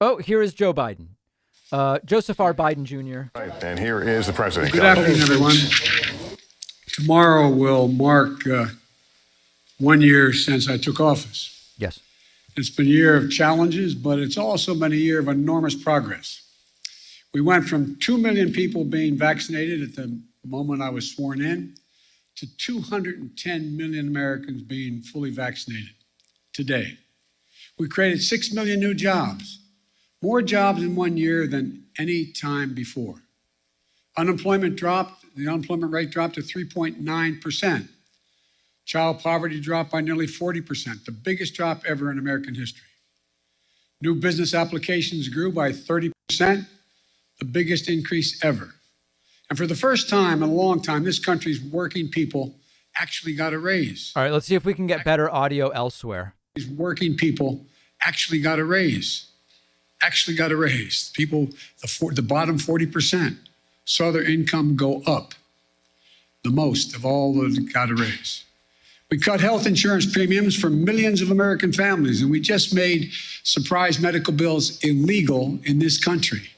Oh, here is Joe Biden. Joseph R. Biden Jr. Right, and here is the president. Good afternoon, everyone. Tomorrow will mark 1 year since I took office. Yes. It's been a year of challenges, but it's also been a year of enormous progress. We went from 2 million people being vaccinated at the moment I was sworn in to 210 million Americans being fully vaccinated today. We created 6 million new jobs, more jobs in 1 year than any time before. The unemployment rate dropped to 3.9%. Child poverty dropped by nearly 40%, the biggest drop ever in American history. New business applications grew by 30%, the biggest increase ever. And for the first time in a long time, this country's working people actually got a raise. All right, let's see if we can get better audio elsewhere. These working people actually got a raise. People, the bottom 40% saw their income go up the most of all that got a raise. We cut health insurance premiums for millions of American families, and we just made surprise medical bills illegal in this country.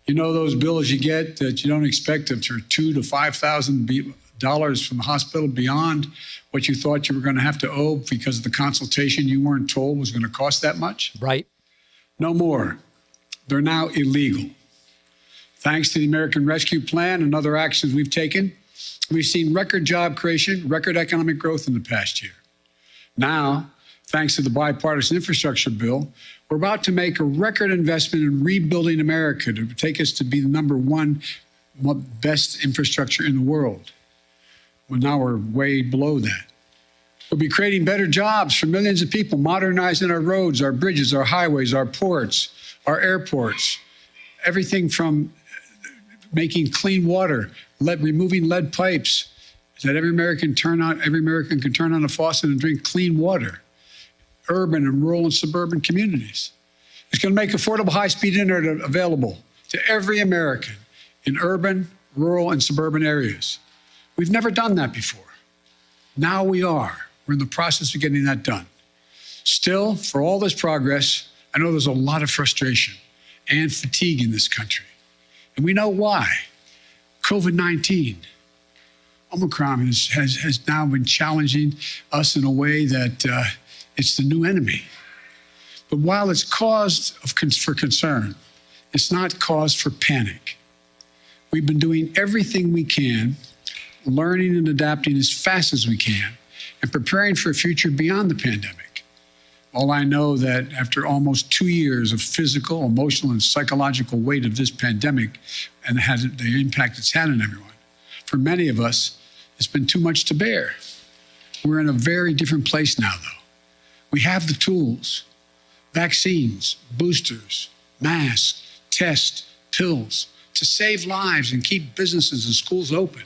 You know those bills you get that you don't expect of $2,000 to $5,000 from the hospital beyond what you thought you were going to have to owe because of the consultation you weren't told was going to cost that much? Right. No more. They're now illegal. Thanks to the American Rescue Plan and other actions we've taken, we've seen record job creation, record economic growth in the past year. Now, thanks to the bipartisan infrastructure bill, we're about to make a record investment in rebuilding America to take us to be the #1 best infrastructure in the world. Well, now we're way below that. We'll be creating better jobs for millions of people, modernizing our roads, our bridges, our highways, our ports, our airports, everything from making clean water, removing lead pipes, so that every American can turn on a faucet and drink clean water. Urban and rural and suburban communities. It's going to make affordable high-speed internet available to every American in urban, rural, and suburban areas. We've never done that before. Now we are. We're in the process of getting that done. Still, for all this progress, I know there's a lot of frustration and fatigue in this country. And we know why. COVID-19, Omicron has now been challenging us in a way that it's the new enemy. But while it's cause for concern, it's not cause for panic. We've been doing everything we can, learning and adapting as fast as we can, and preparing for a future beyond the pandemic. All I know that after almost 2 years of physical, emotional, and psychological weight of this pandemic and the impact it's had on everyone, for many of us, it's been too much to bear. We're in a very different place now, though. We have the tools, vaccines, boosters, masks, tests, pills, to save lives and keep businesses and schools open.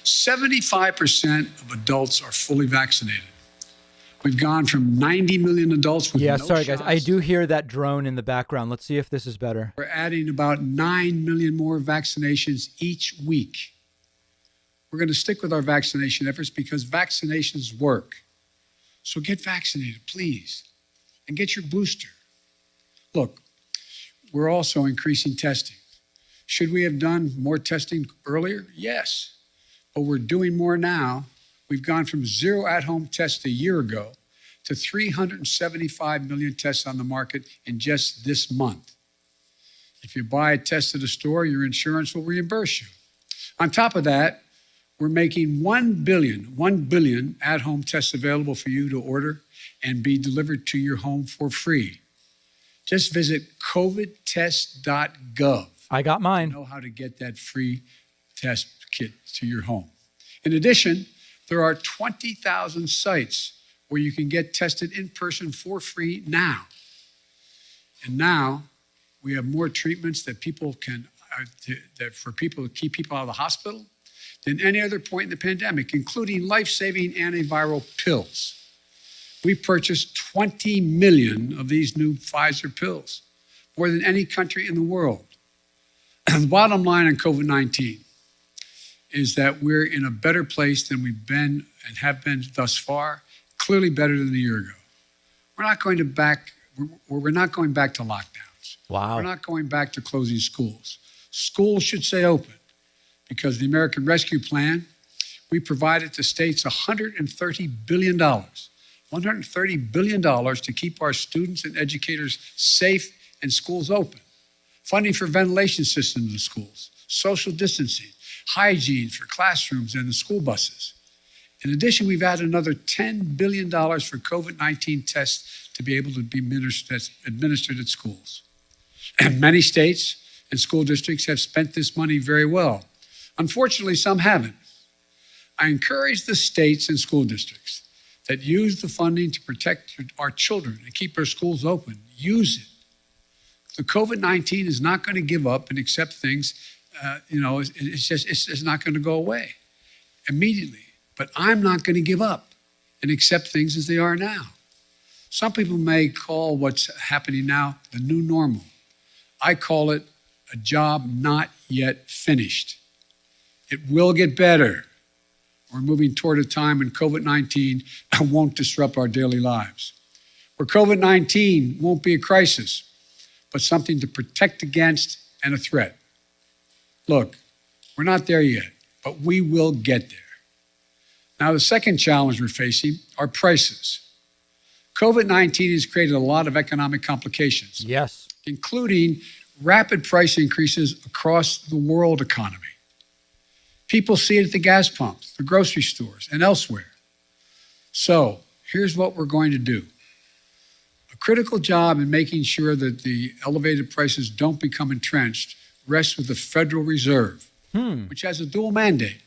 75% of adults are fully vaccinated. We've gone from 90 million adults with no sorry, shots. guys. I do hear that drone in the background. Let's see if this is better. We're adding about 9 million more vaccinations each week. We're going to stick with our vaccination efforts because vaccinations work. So get vaccinated, please, and get your booster. Look, we're also increasing testing. Should we have done more testing earlier? Yes, but we're doing more now. We've gone from 0 at-home tests a year ago to 375 million tests on the market in just this month. If you buy a test at a store, your insurance will reimburse you. On top of that, we're making 1 billion at-home tests available for you to order and be delivered to your home for free. Just visit covidtest.gov. I got mine. To know how to get that free test kit to your home. In addition, there are 20,000 sites where you can get tested in person for free now. And now we have more treatments that for people to keep people out of the hospital than any other point in the pandemic, including life-saving antiviral pills. We purchased 20 million of these new Pfizer pills, more than any country in the world. The bottom line on COVID-19 is that we're in a better place than we've been and have been thus far, clearly better than a year ago. We're not going back to lockdowns. Wow. We're not going back to closing schools. Schools should stay open because the American Rescue Plan, we provided to states $130 billion. $130 billion to keep our students and educators safe and schools open. Funding for ventilation systems in schools, social distancing, hygiene for classrooms and the school buses. In addition, we've added another $10 billion for COVID-19 tests to be able to be administered at schools. And many states and school districts have spent this money very well. Unfortunately, some haven't. I encourage the states and school districts that use the funding to protect our children and keep our schools open. Use it. The COVID-19 is not going to give up and accept things. It's just not going to go away immediately. But I'm not going to give up and accept things as they are now. Some people may call what's happening now the new normal. I call it a job not yet finished. It will get better. We're moving toward a time when COVID-19 won't disrupt our daily lives, where COVID-19 won't be a crisis, but something to protect against and a threat. Look, we're not there yet, but we will get there. Now, the second challenge we're facing are prices. COVID-19 has created a lot of economic complications. Yes. Including rapid price increases across the world economy. People see it at the gas pumps, the grocery stores, and elsewhere. So here's what we're going to do. A critical job in making sure that the elevated prices don't become entrenched rests with the Federal Reserve, which has a dual mandate: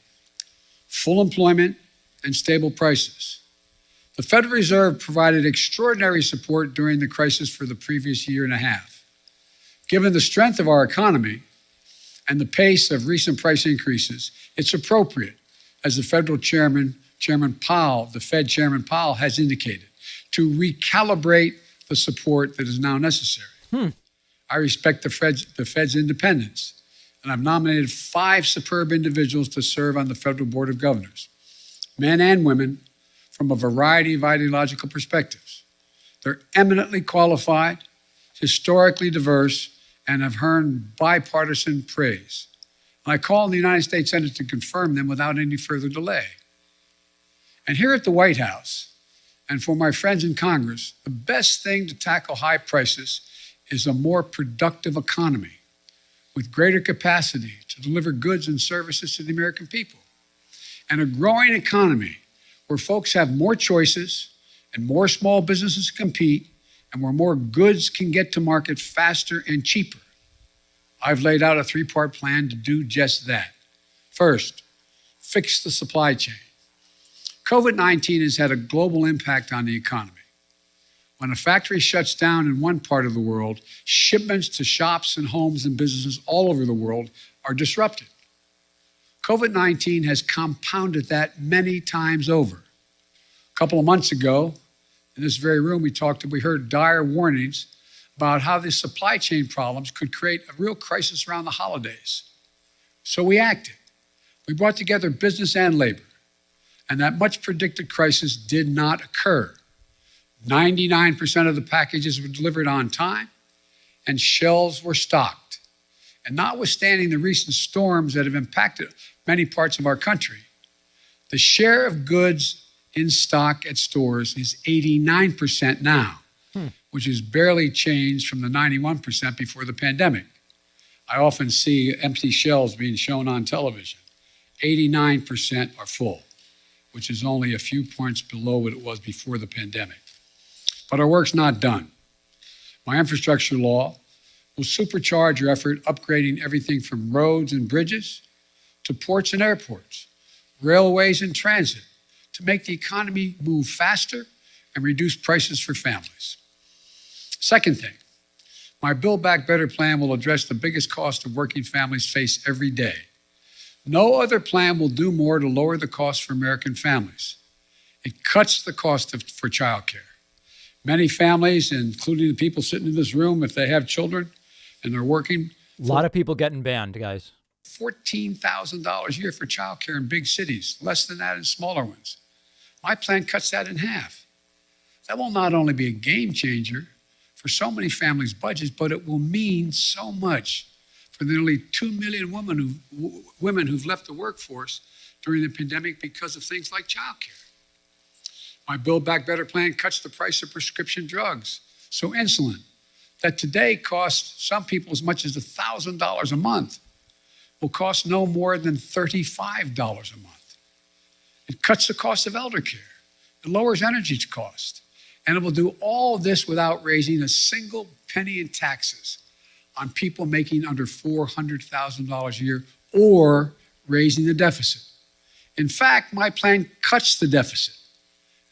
full employment and stable prices. The Federal Reserve provided extraordinary support during the crisis for the previous year and a half. Given the strength of our economy and the pace of recent price increases, it's appropriate, as the federal chairman, Chairman Powell, the Fed Chairman Powell has indicated, to recalibrate the support that is now necessary. I respect the Fed's independence, and I've nominated 5 superb individuals to serve on the Federal Board of Governors, men and women from a variety of ideological perspectives. They're eminently qualified, historically diverse, and have earned bipartisan praise. And I call on the United States Senate to confirm them without any further delay. And here at the White House, and for my friends in Congress, the best thing to tackle high prices is a more productive economy with greater capacity to deliver goods and services to the American people. And a growing economy where folks have more choices and more small businesses compete, and where more goods can get to market faster and cheaper. I've laid out a 3-part plan to do just that. First, fix the supply chain. COVID-19 has had a global impact on the economy. When a factory shuts down in one part of the world, shipments to shops and homes and businesses all over the world are disrupted. COVID-19 has compounded that many times over. A couple of months ago, in this very room, we heard dire warnings about how the supply chain problems could create a real crisis around the holidays. So we acted. We brought together business and labor, and that much predicted crisis did not occur. 99% of the packages were delivered on time, and shelves were stocked. And notwithstanding the recent storms that have impacted many parts of our country, the share of goods in stock at stores is 89% now, which is barely changed from the 91% before the pandemic. I often see empty shelves being shown on television. 89% are full, which is only a few points below what it was before the pandemic. But our work's not done. My infrastructure law will supercharge your effort upgrading everything from roads and bridges to ports and airports, railways and transit, to make the economy move faster and reduce prices for families. Second thing, my Build Back Better plan will address the biggest cost of working families face every day. No other plan will do more to lower the cost for American families. It cuts the cost for childcare. Many families, including the people sitting in this room, if they have children and they're working. A lot of people getting banned, guys. $14,000 a year for childcare in big cities, less than that in smaller ones. My plan cuts that in half. That will not only be a game changer for so many families' budgets, but it will mean so much for the nearly 2 million women who've left the workforce during the pandemic because of things like childcare. My Build Back Better plan cuts the price of prescription drugs. So insulin, that today costs some people as much as $1,000 a month, will cost no more than $35 a month. It cuts the cost of elder care. It lowers energy cost. And it will do all of this without raising a single penny in taxes on people making under $400,000 a year or raising the deficit. In fact, my plan cuts the deficit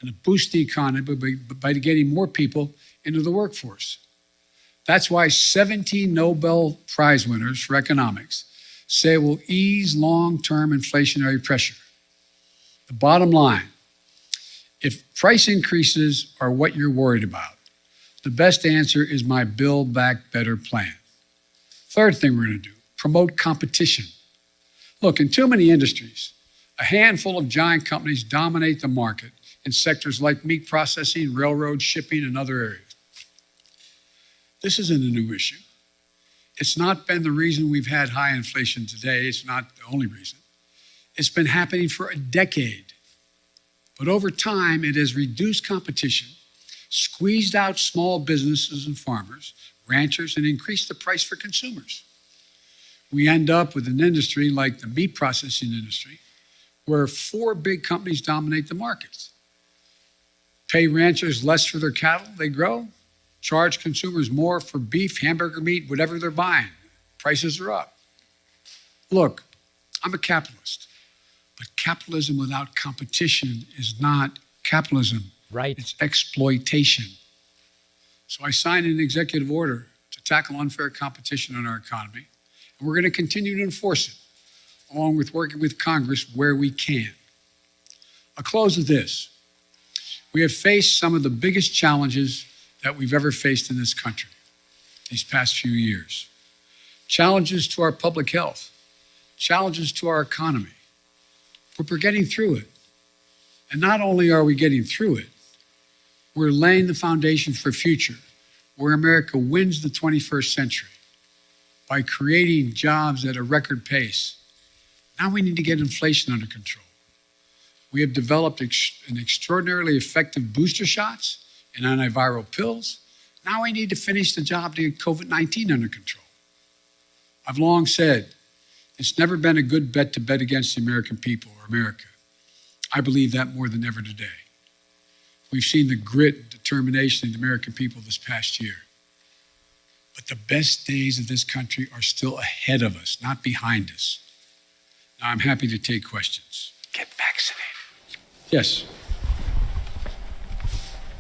and it boosts the economy by getting more people into the workforce. That's why 17 Nobel Prize winners for economics say it will ease long-term inflationary pressure. The bottom line, if price increases are what you're worried about, the best answer is my Build Back Better plan. Third thing we're going to do, promote competition. Look, in too many industries, a handful of giant companies dominate the market in sectors like meat processing, railroad, shipping, and other areas. This isn't a new issue. It's not been the reason we've had high inflation today. It's not the only reason. It's been happening for a decade. But over time, it has reduced competition, squeezed out small businesses and farmers, ranchers, and increased the price for consumers. We end up with an industry like the meat processing industry, where 4 big companies dominate the markets. Pay ranchers less for their cattle they grow, charge consumers more for beef, hamburger meat, whatever they're buying. Prices are up. Look, I'm a capitalist, but capitalism without competition is not capitalism. Right. It's exploitation. So I signed an executive order to tackle unfair competition in our economy, and we're going to continue to enforce it, along with working with Congress where we can. I'll close with this. We have faced some of the biggest challenges that we've ever faced in this country these past few years. Challenges to our public health, challenges to our economy. But we're getting through it. And not only are we getting through it, we're laying the foundation for a future where America wins the 21st century by creating jobs at a record pace. Now we need to get inflation under control. We have developed an extraordinarily effective booster shots and antiviral pills. Now we need to finish the job to get COVID-19 under control. I've long said, it's never been a good bet to bet against the American people or America. I believe that more than ever today. We've seen the grit and determination of the American people this past year. But the best days of this country are still ahead of us, not behind us. Now, I'm happy to take questions. Get vaccinated. Yes.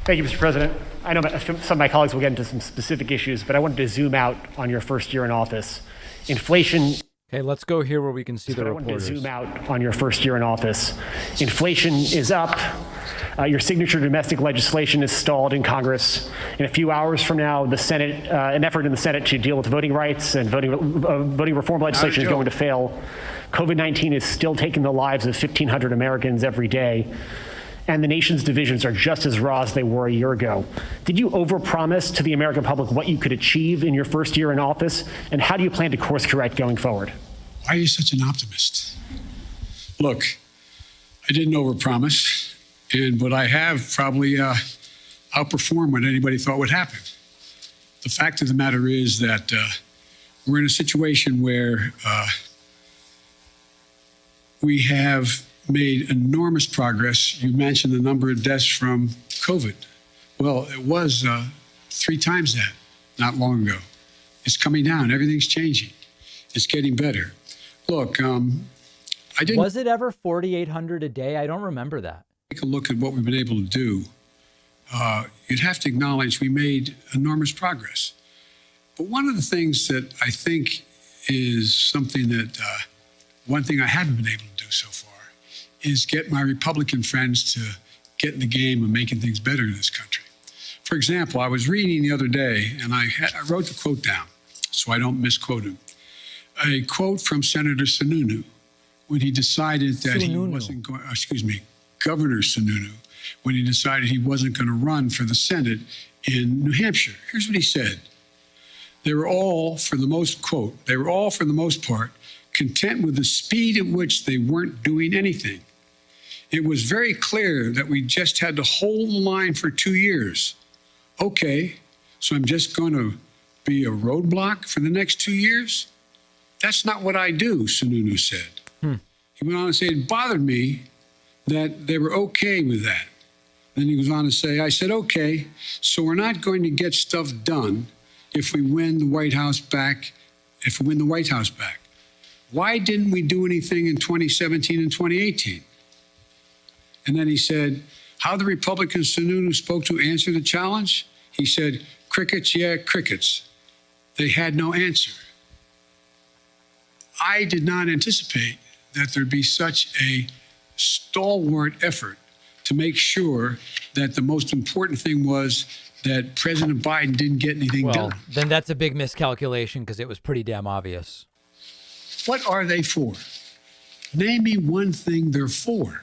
Thank you, Mr. President. I know some of my colleagues will get into some specific issues, but I wanted to zoom out on your first year in office. Inflation. Okay, let's go here where we can see the I reporters. wanted to zoom out on your first year in office. Inflation is up. Your signature domestic legislation is stalled in Congress. In a few hours from now, the Senate, an effort in the Senate to deal with voting rights and voting reform legislation is going to fail. COVID-19 is still taking the lives of 1,500 Americans every day. And the nation's divisions are just as raw as they were a year ago. Did you overpromise to the American public what you could achieve in your first year in office? And how do you plan to course correct going forward? Why are you such an optimist? Look, I didn't overpromise, but I have probably outperformed what anybody thought would happen. The fact of the matter is that we're in a situation where we have made enormous progress. You mentioned the number of deaths from COVID. Well, it was 3 times that not long ago. It's coming down. Everything's changing. It's getting better. Look, I didn't. Was it ever 4,800 a day? I don't remember that. Take a look at what we've been able to do. You'd have to acknowledge we made enormous progress. But one of the things that I think is something that, one thing I haven't been able to do so far is get my Republican friends to get in the game of making things better in this country. For example, I was reading the other day, and I wrote the quote down so I don't misquote him. A quote from Senator Sununu when he decided that he wasn't going, Governor Sununu, when he decided he wasn't going to run for the Senate in New Hampshire. Here's what he said. They were all, for the most, quote, they were all, for the most part, content with the speed at which they weren't doing anything. It was very clear that we just had to hold the line for 2 years. Okay, so I'm just going to be a roadblock for the next 2 years? That's not what I do, Sununu said. He went on to say, it bothered me that they were okay with that. Then he goes on to say, I said, okay, so we're not going to get stuff done if we win the White House back, Why didn't we do anything in 2017 and 2018? And then he said, how the Republican Sununu spoke to answer the challenge? He said, crickets, yeah, crickets. They had no answer. I did not anticipate that there'd be such a stalwart effort to make sure that the most important thing was that President Biden didn't get anything done. Then that's a big miscalculation because it was pretty damn obvious. What are they for? Name me one thing they're for.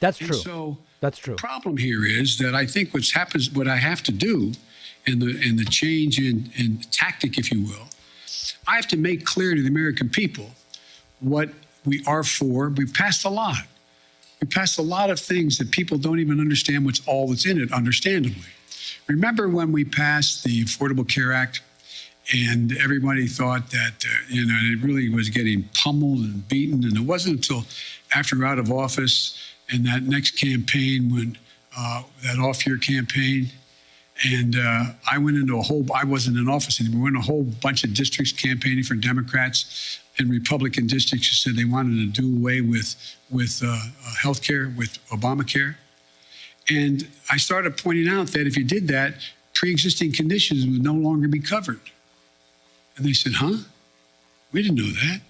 That's And true. so That's true. the problem here is that I think what I have to do in the change in tactic, if you will, I have to make clear to the American people what we are for. We passed a lot. We passed a lot of things that people don't even understand what's all that's in it, understandably. Remember when we passed the Affordable Care Act and everybody thought that, it really was getting pummeled and beaten. And it wasn't until after we were out of office and that next campaign, when that off-year campaign, and I went into I wasn't in office anymore, we went in a whole bunch of districts campaigning for Democrats and Republican districts who said they wanted to do away with health care, with Obamacare. And I started pointing out that if you did that, pre-existing conditions would no longer be covered. And they said, huh? We didn't know that.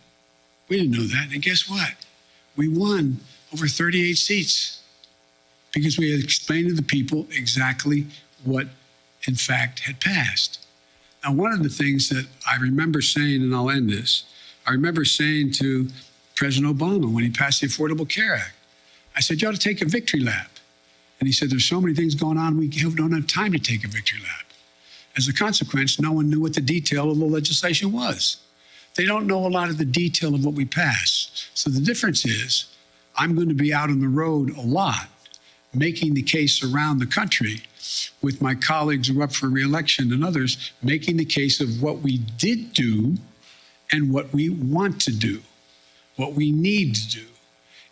We didn't know that. And guess what? We won over 38 seats because we had explained to the people exactly what, in fact, had passed. Now, one of the things that I remember saying, and I'll end this, I remember saying to President Obama when he passed the Affordable Care Act, I said, you ought to take a victory lap. And he said, there's so many things going on, we don't have time to take a victory lap. As a consequence, no one knew what the detail of the legislation was. They don't know a lot of the detail of what we passed. So the difference is, I'm going to be out on the road a lot, making the case around the country with my colleagues who are up for re-election and others, making the case of what we did do and what we want to do, what we need to do.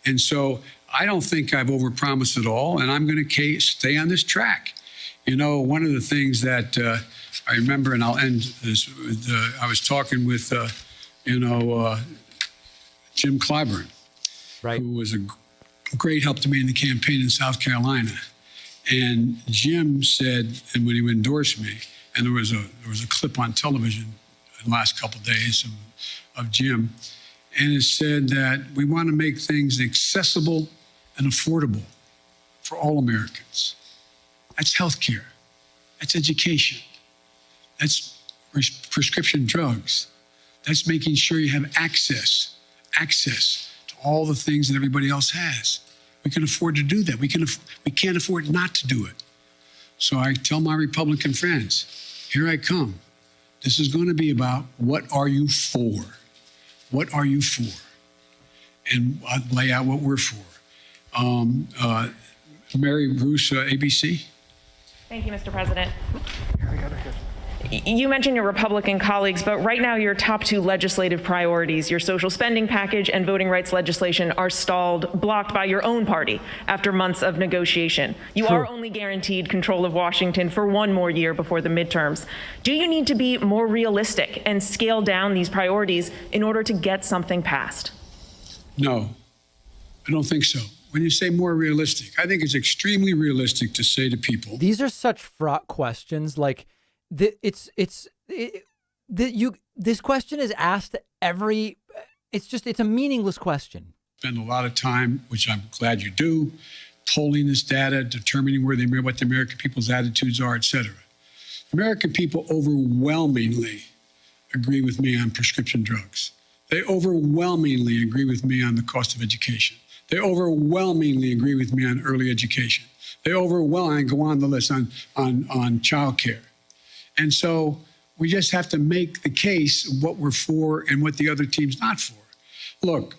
And so I don't think I've overpromised at all, and I'm going to stay on this track. One of the things that I remember, and I'll end this with, I was talking with, Jim Clyburn, Right. who was a great help to me in the campaign in South Carolina. And Jim said, and when he endorsed me, and there was a clip on television in the last couple of days of Jim, and it said that we want to make things accessible and affordable for all Americans. That's healthcare. That's education. That's prescription drugs. That's making sure you have access to all the things that everybody else has. We can afford to do that. We can't afford not to do it. So I tell my Republican friends, here I come. This is going to be about what are you for? What are you for? And I'll lay out what we're for. Mary Bruce, ABC. Thank you, Mr. President. You mentioned your Republican colleagues, but right now your top two legislative priorities, your social spending package and voting rights legislation, are stalled, blocked by your own party after months of negotiation. You are only guaranteed control of Washington for one more year before the midterms. Do you need to be more realistic and scale down these priorities in order to get something passed? No, I don't think so. When you say more realistic, I think it's extremely realistic to say to people. These are such fraught questions. Like, this question is asked it's a meaningless question. Spend a lot of time, which I'm glad you do, polling this data, determining what the American people's attitudes are, et cetera. American people overwhelmingly agree with me on prescription drugs. They overwhelmingly agree with me on the cost of education. They overwhelmingly agree with me on early education. They overwhelm and go on the list on child care. And so we just have to make the case of what we're for and what the other team's not for. Look,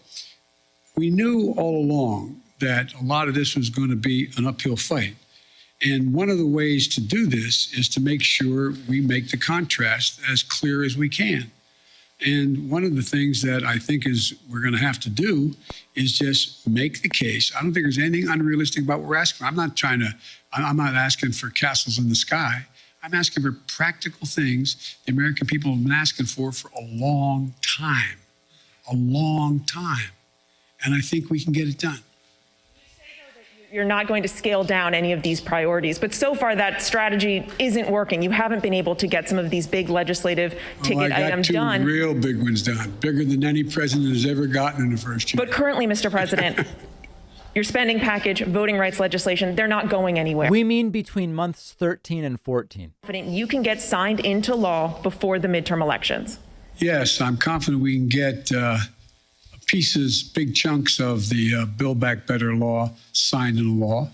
we knew all along that a lot of this was going to be an uphill fight. And one of the ways to do this is to make sure we make the contrast as clear as we can. And one of the things that I think is we're going to have to do is just make the case. I don't think there's anything unrealistic about what we're asking. I'm not asking for castles in the sky. I'm asking for practical things the American people have been asking for a long time, And I think we can get it done. You're not going to scale down any of these priorities. But so far, that strategy isn't working. You haven't been able to get some of these big legislative ticket items done. I got two real big ones done, bigger than any president has ever gotten in the first year. But currently, Mr. President, your spending package, voting rights legislation, they're not going anywhere. We mean between months 13 and 14. You can get signed into law before the midterm elections. Yes, I'm confident we can get pieces, big chunks of the Build Back Better law signed into law.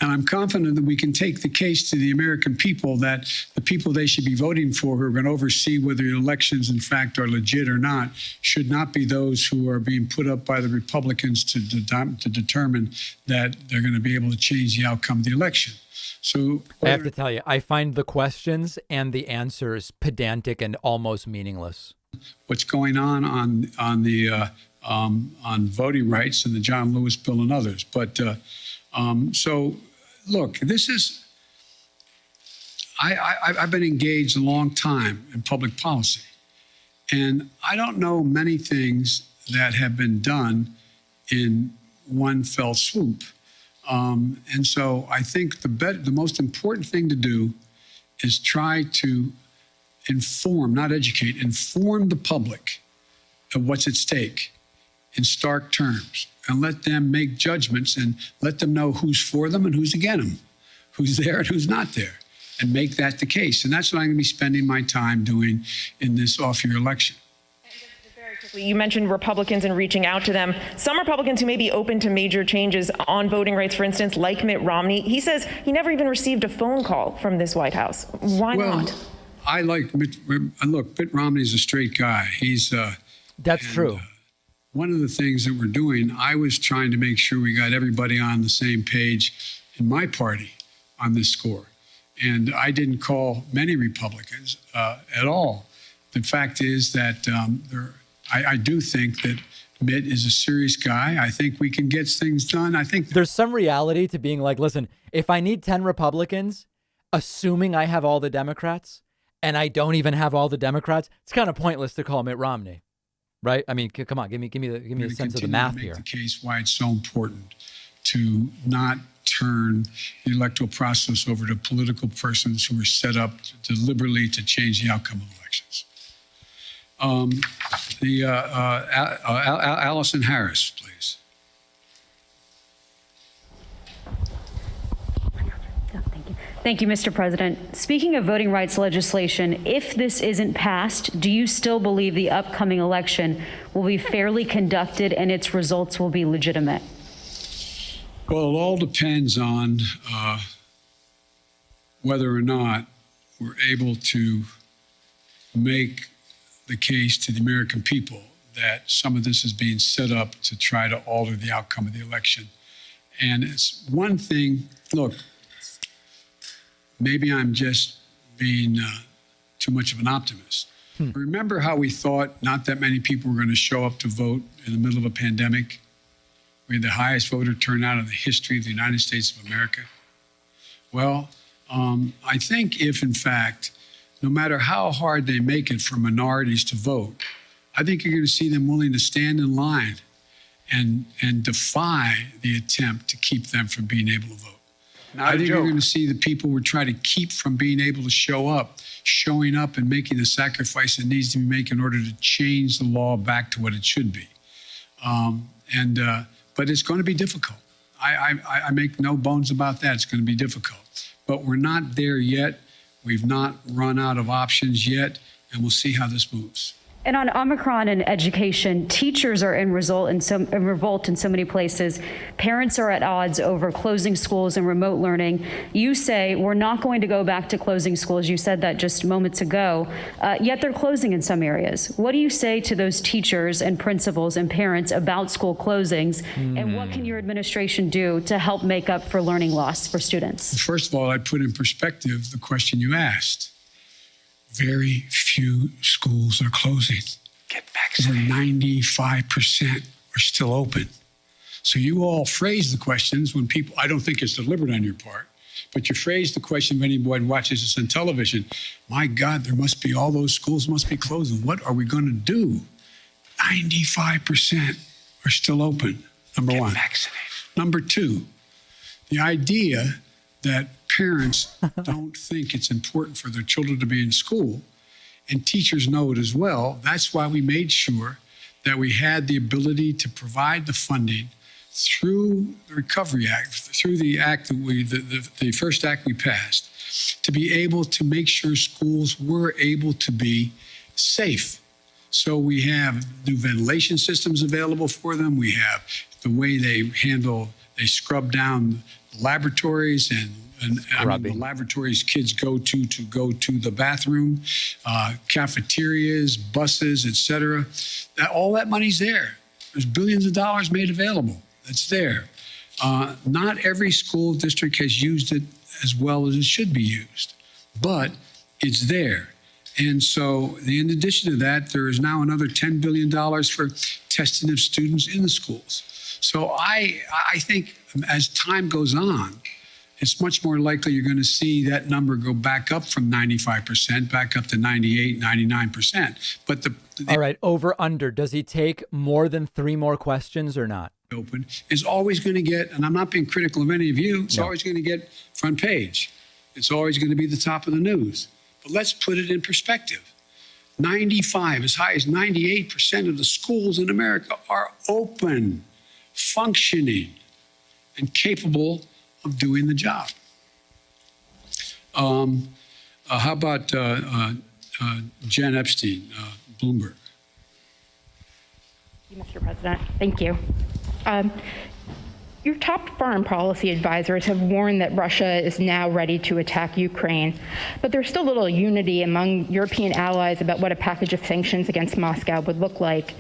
And I'm confident that we can take the case to the American people that the people they should be voting for who are going to oversee whether the elections, in fact, are legit or not, should not be those who are being put up by the Republicans to determine that they're going to be able to change the outcome of the election. So I have to tell you, I find the questions and the answers pedantic and almost meaningless. What's going on voting rights and the John Lewis bill and others. But so, look, this is, I've been engaged a long time in public policy, and I don't know many things that have been done in one fell swoop. And so I think the most important thing to do is try to inform, not educate, inform the public of what's at stake in stark terms, and let them make judgments and let them know who's for them and who's against them, who's there and who's not there, and make that the case. And that's what I'm going to be spending my time doing in this off-year election. Very quickly, you mentioned Republicans and reaching out to them. Some Republicans who may be open to major changes on voting rights, for instance, like Mitt Romney, he says he never even received a phone call from this White House. Why not? I like Mitt. Look, Mitt Romney's a straight guy. That's true. One of the things that we're doing, I was trying to make sure we got everybody on the same page in my party on this score. And I didn't call many Republicans at all. The fact is that I do think that Mitt is a serious guy. I think we can get things done. I think there's some reality to being like, listen, if I need 10 Republicans, assuming I have all the Democrats, and I don't even have all the Democrats, it's kind of pointless to call Mitt Romney. Right? I mean, come on, give me a sense of the math here. The case why it's so important to not turn the electoral process over to political persons who are set up deliberately to change the outcome of elections. Allison Harris, please. Thank you, Mr. President. Speaking of voting rights legislation, if this isn't passed, do you still believe the upcoming election will be fairly conducted and its results will be legitimate? Well, it all depends on whether or not we're able to make the case to the American people that some of this is being set up to try to alter the outcome of the election. And it's one thing, look, maybe I'm just being too much of an optimist. Remember how we thought not that many people were going to show up to vote in the middle of a pandemic? We had the highest voter turnout in the history of the United States of America. Well, I think if, in fact, no matter how hard they make it for minorities to vote, I think you're going to see them willing to stand in line and defy the attempt to keep them from being able to vote. I think you're going to see the people we're trying to keep from being able to show up, showing up and making the sacrifice that needs to be made in order to change the law back to what it should be. But it's going to be difficult. I make no bones about that. It's going to be difficult. But we're not there yet. We've not run out of options yet, and we'll see how this moves. And on Omicron and education, teachers are in revolt in so many places. Parents are at odds over closing schools and remote learning. You say we're not going to go back to closing schools. You said that just moments ago, yet they're closing in some areas. What do you say to those teachers and principals and parents about school closings? And what can your administration do to help make up for learning loss for students? First of all, I'd put in perspective the question you asked. Very few schools are closing. Get vaccinated. Over 95% are still open. So you all phrase the questions when people, I don't think it's deliberate on your part, but you phrase the question when anyone watches this on television. My God, there must be, all those schools must be closing. What are we going to do? 95% are still open, number one. Vaccinated. Number two, the idea that parents don't think it's important for their children to be in school, and teachers know it as well. That's why we made sure that we had the ability to provide the funding through the Recovery Act, through the act that the first act we passed, to be able to make sure schools were able to be safe. So we have new ventilation systems available for them. We have the way they scrub down laboratories and the laboratories kids go to the bathroom, cafeterias, buses, etc. All that money's there. There's billions of dollars made available. It's there. Not every school district has used it as well as it should be used, but it's there. And so, in addition to that, there is now another $10 billion for testing of students in the schools. So I think as time goes on, it's much more likely you're going to see that number go back up from 95%, back up to 98, 99%. But all right, over under, does he take more than 3 more questions or not? Open is always going to get, and I'm not being critical of any of you, it's always going to get front page. It's always going to be the top of the news. But let's put it in perspective. 95, as high as 98% of the schools in America are open, functioning, and capable of doing the job. How about Jen Epstein, Bloomberg? Mr. President, thank you. Your top foreign policy advisors have warned that Russia is now ready to attack Ukraine, but there's still little unity among European allies about what a package of sanctions against Moscow would look like.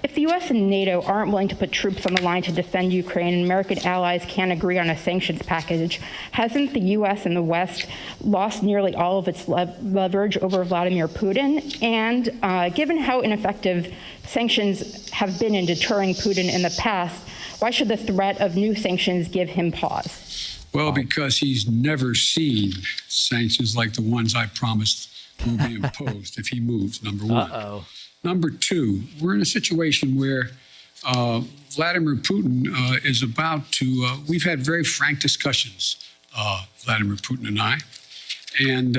If the U.S. and NATO aren't willing to put troops on the line to defend Ukraine and American allies can't agree on a sanctions package, hasn't the U.S. and the West lost nearly all of its leverage over Vladimir Putin? And given how ineffective sanctions have been in deterring Putin in the past, why should the threat of new sanctions give him pause? Well, because he's never seen sanctions like the ones I promised will be imposed if he moves, number one. Number two, we're in a situation where Vladimir Putin is about to, we've had very frank discussions, Vladimir Putin and I, and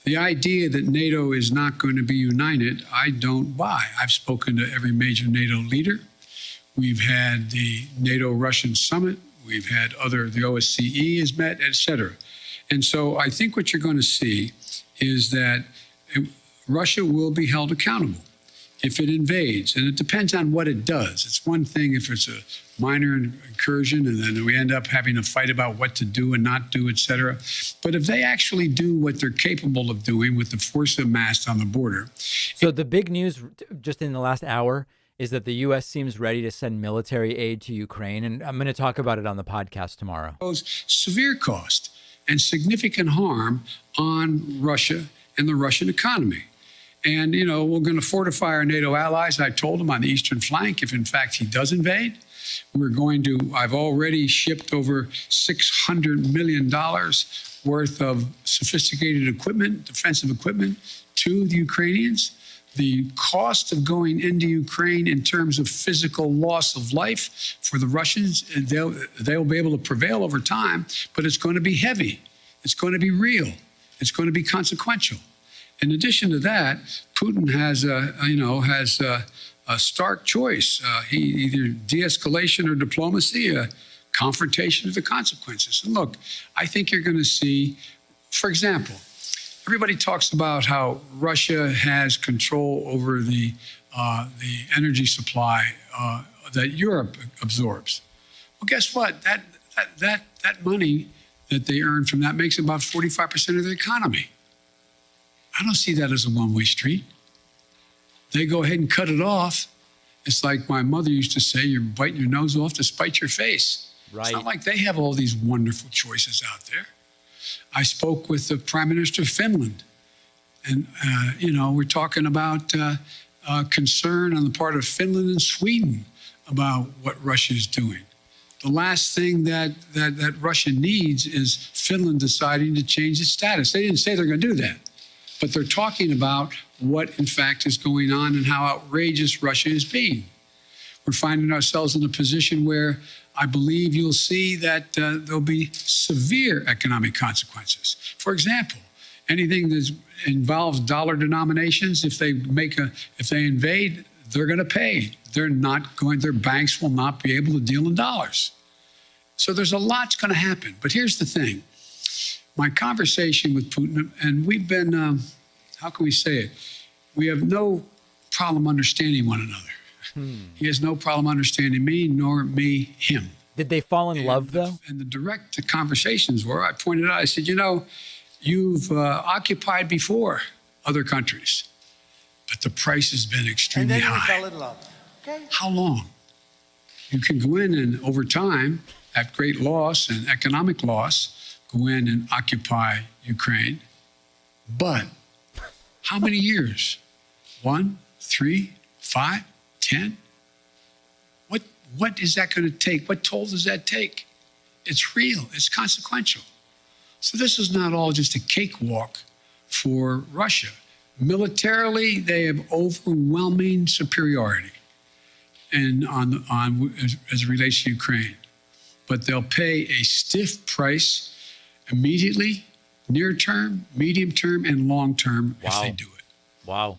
the idea that NATO is not going to be united, I don't buy. I've spoken to every major NATO leader. We've had the NATO-Russian summit. We've had the OSCE has met, et cetera. And so I think what you're going to see is that Russia will be held accountable if it invades. And it depends on what it does. It's one thing if it's a minor incursion and then we end up having a fight about what to do and not do, et cetera. But if they actually do what they're capable of doing with the force amassed on the border. So the big news just in the last hour is that the U.S. seems ready to send military aid to Ukraine. And I'm going to talk about it on the podcast tomorrow. Severe cost and significant harm on Russia and the Russian economy. And, you know, we're going to fortify our NATO allies. I told him on the eastern flank, if in fact he does invade, I've already shipped over $600 million worth of sophisticated equipment, defensive equipment, to the Ukrainians. The cost of going into Ukraine in terms of physical loss of life for the Russians, they'll be able to prevail over time, but it's going to be heavy. It's going to be real. It's going to be consequential. In addition to that, Putin has a stark choice. He either de-escalation or diplomacy, a confrontation of the consequences. And look, I think you're going to see, for example, everybody talks about how Russia has control over the energy supply that Europe absorbs. Well, guess what? That money that they earn from that makes about 45% of the economy. I don't see that as a one-way street. They go ahead and cut it off. It's like my mother used to say, you're biting your nose off to spite your face. Right. It's not like they have all these wonderful choices out there. I spoke with the Prime Minister of Finland, and, we're talking about concern on the part of Finland and Sweden about what Russia is doing. The last thing that Russia needs is Finland deciding to change its status. They didn't say they're going to do that, but they're talking about what, in fact, is going on and how outrageous Russia is being. We're finding ourselves in a position where I believe you'll see that there'll be severe economic consequences. For example, anything that involves dollar denominations, if they invade, they're going to pay. Their banks will not be able to deal in dollars. So there's a lot's going to happen. But here's the thing. My conversation with Putin, and we've been, how can we say it? We have no problem understanding one another. He has no problem understanding me, nor me him. Did they fall in love, though? And the direct conversations were, I pointed out, I said, you've occupied before other countries, but the price has been extremely high. And then we fell in love. Okay. How long? You can go in and over time, at great loss and economic loss, go in and occupy Ukraine. But how many years? 1, 3, 5, 10? What is that going to take? What toll does that take? It's real. It's consequential. So this is not all just a cakewalk for Russia. Militarily, they have overwhelming superiority as it relates to Ukraine. But they'll pay a stiff price immediately, near term, medium term, and long term if they do it. Wow.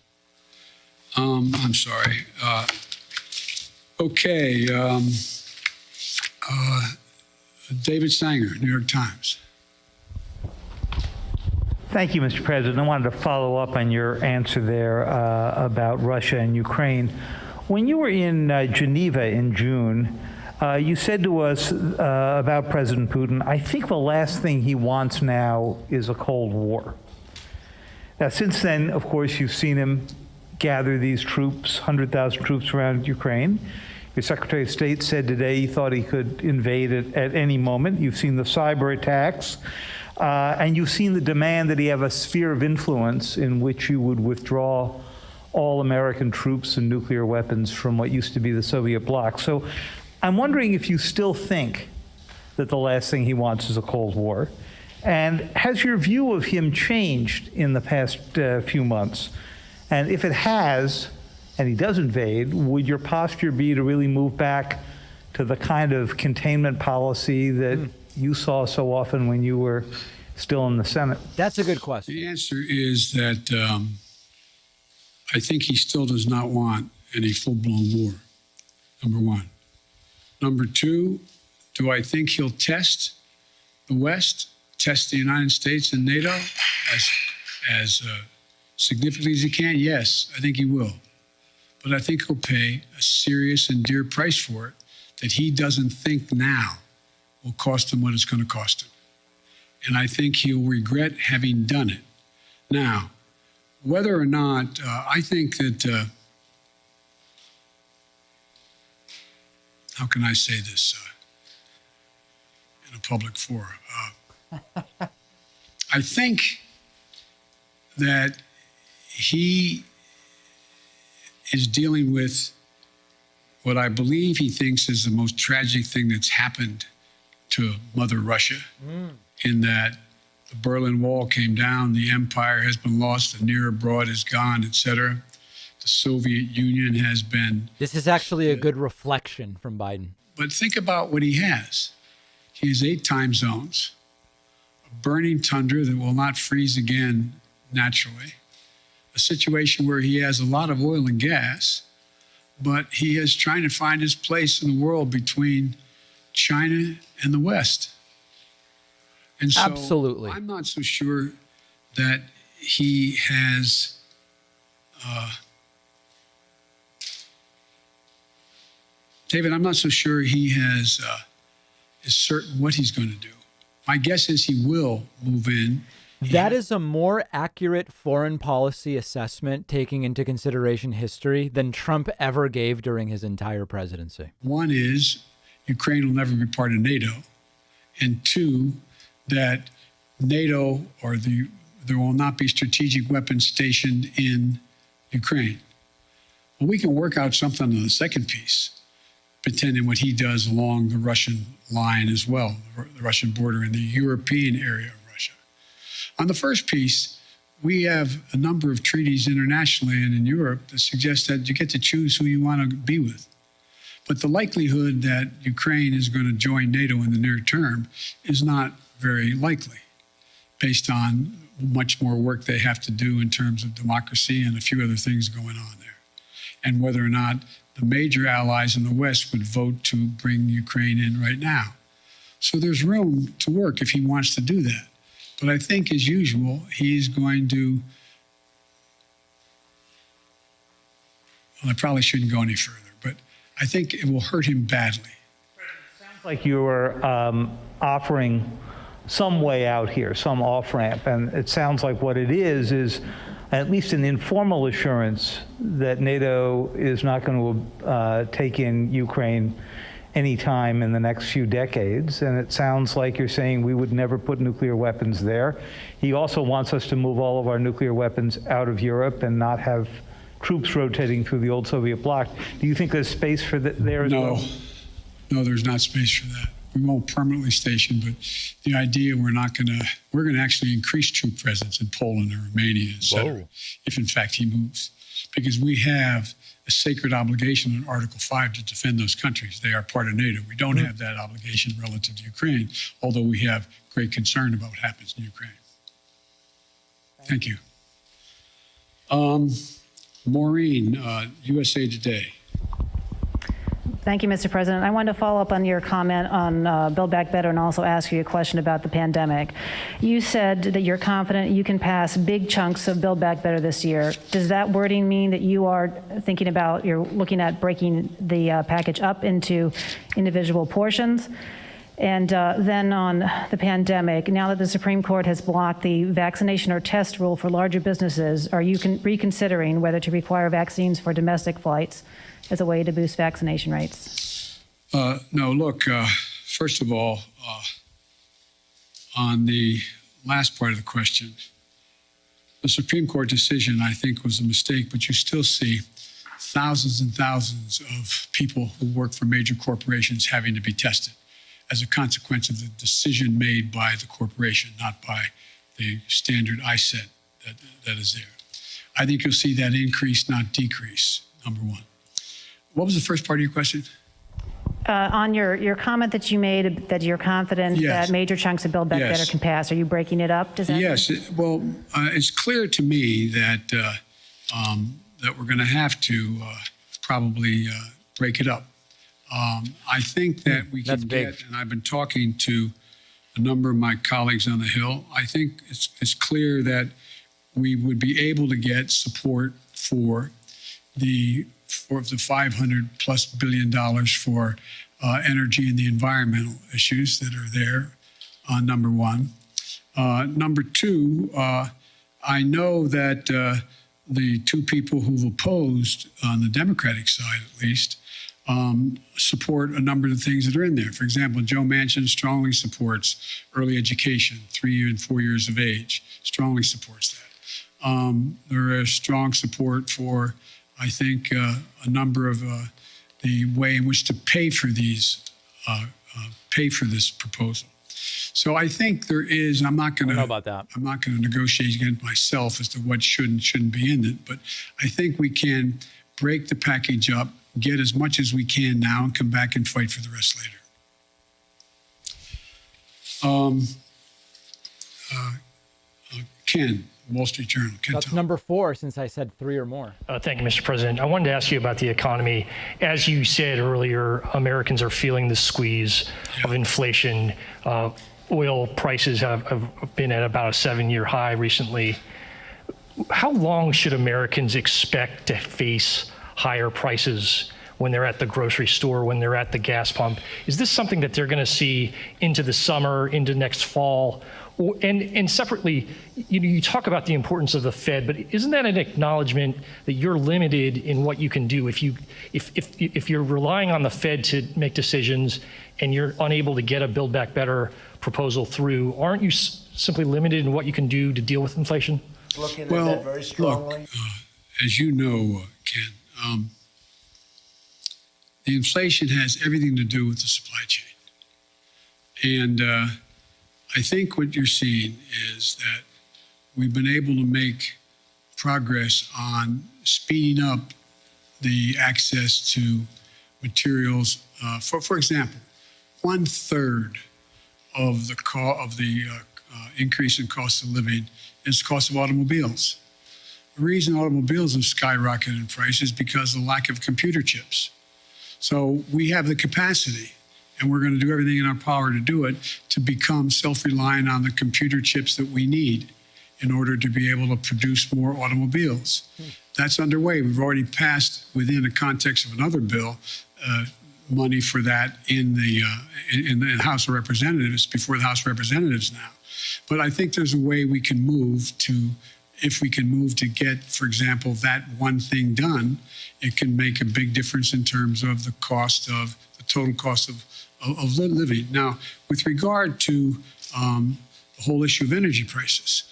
I'm sorry. Okay. David Sanger, New York Times. Thank you, Mr. President. I wanted to follow up on your answer there about Russia and Ukraine. When you were in Geneva in June, you said to us about President Putin, I think the last thing he wants now is a Cold War. Now, since then, of course, you've seen him gather these troops, 100,000 troops around Ukraine. Your Secretary of State said today he thought he could invade it at any moment. You've seen the cyber attacks, and you've seen the demand that he have a sphere of influence in which you would withdraw all American troops and nuclear weapons from what used to be the Soviet bloc. So I'm wondering if you still think that the last thing he wants is a Cold War. And has your view of him changed in the past few months? And if it has, and he does invade, would your posture be to really move back to the kind of containment policy that you saw so often when you were still in the Senate? That's a good question. The answer is that I think he still does not want any full-blown war, number one. Number two, do I think he'll test the West, test the United States and NATO as significantly as he can? Yes, I think he will. But I think he'll pay a serious and dear price for it that he doesn't think now will cost him what it's going to cost him. And I think he'll regret having done it. Now, whether or not, I think that, how can I say this in a public forum? I think that he is dealing with what I believe he thinks is the most tragic thing that's happened to Mother Russia, in that the Berlin Wall came down, the empire has been lost, the near abroad is gone, etc. The Soviet Union has been... This is actually a good reflection from Biden. But think about what he has. He has 8 time zones, a burning tundra that will not freeze again naturally, a situation where he has a lot of oil and gas, but he is trying to find his place in the world between China and the West. And so Absolutely. I'm not so sure that he has David, I'm not so sure he is certain what he's going to do. My guess is he will move in. That is a more accurate foreign policy assessment, taking into consideration history, than Trump ever gave during his entire presidency. One is Ukraine will never be part of NATO. And two, that NATO or there will not be strategic weapons stationed in Ukraine. Well, we can work out something on the second piece, pretending what he does along the Russian line as well, the Russian border and the European area of Russia. On the first piece, we have a number of treaties internationally and in Europe that suggest that you get to choose who you want to be with. But the likelihood that Ukraine is going to join NATO in the near term is not very likely, based on much more work they have to do in terms of democracy and a few other things going on there, and whether or not the major allies in the West would vote to bring Ukraine in right now. So there's room to work if he wants to do that. But I think, as usual, he's going to, well, I probably shouldn't go any further, but I think it will hurt him badly. Sounds like you were offering some way out here, some off-ramp, and it sounds like what it is at least an informal assurance that NATO is not going to take in Ukraine anytime in the next few decades. And it sounds like you're saying we would never put nuclear weapons there. He also wants us to move all of our nuclear weapons out of Europe and not have troops rotating through the old Soviet bloc. Do you think there's space for there as well? No, there's not space for that. We won't permanently station, but the idea we're going to actually increase troop presence in Poland and Romania, et cetera, if in fact he moves. Because we have a sacred obligation in Article 5 to defend those countries. They are part of NATO. We don't have that obligation relative to Ukraine, although we have great concern about what happens in Ukraine. Thank you. Maureen, USA Today. Thank you, Mr. President. I wanted to follow up on your comment on Build Back Better and also ask you a question about the pandemic. You said that you're confident you can pass big chunks of Build Back Better this year. Does that wording mean that you are thinking about, you're looking at breaking the package up into individual portions? And then on the pandemic, now that the Supreme Court has blocked the vaccination or test rule for larger businesses, are you reconsidering whether to require vaccines for domestic flights as a way to boost vaccination rates? No, look, first of all, on the last part of the question, the Supreme Court decision, I think, was a mistake, but you still see thousands and thousands of people who work for major corporations having to be tested as a consequence of the decision made by the corporation, not by the standard ISET that is there. I think you'll see that increase, not decrease, number one. What was the first part of your question? On your comment that you made that you're confident that major chunks of Build Back Better can pass, are you breaking it up? Does that it's clear to me that that we're going to have to probably break it up. I think that we can get, and I've been talking to a number of my colleagues on the Hill, I think it's clear that we would be able to get support for the $500+ billion for energy and the environmental issues that are there, number one. Number two, I know that the two people who've opposed, on the Democratic side at least, support a number of the things that are in there. For example, Joe Manchin strongly supports early education, 3 and 4 years of age, strongly supports that. There is strong support for, I think, a number of the way in which to pay for these, pay for this proposal. So I think there is. I'm not going to negotiate against myself as to what should and shouldn't be in it, but I think we can break the package up, get as much as we can now, and come back and fight for the rest later. Ken, Wall Street Journal. That's number 4, since I said 3 or more. Thank you, Mr. President. I wanted to ask you about the economy. As you said earlier, Americans are feeling the squeeze of inflation. Oil prices have been at about a 7-year high recently. how long should Americans expect to face higher prices when they're at the grocery store, when they're at the gas pump? Is this something that they're going to see into the summer, into next fall? And separately, you talk about the importance of the Fed, but isn't that an acknowledgement that you're limited in what you can do? If you're relying on the Fed to make decisions and you're unable to get a Build Back Better proposal through, aren't you simply limited in what you can do to deal with inflation? Looking at that very strongly. Look, as you know, Ken, the inflation has everything to do with the supply chain. And I think what you're seeing is that we've been able to make progress on speeding up the access to materials. For example, 1/3 of the increase in cost of living is the cost of automobiles. The reason automobiles have skyrocketed in price is because of the lack of computer chips. So we have the capacity, and we're going to do everything in our power to do it, to become self-reliant on the computer chips that we need in order to be able to produce more automobiles. That's underway. We've already passed, within the context of another bill, money for that in the House of Representatives, before the House of Representatives now. But I think there's a way we can move to, if we can move to get, for example, that one thing done, it can make a big difference in terms of the cost of, the total cost of living. Now, with regard to the whole issue of energy prices,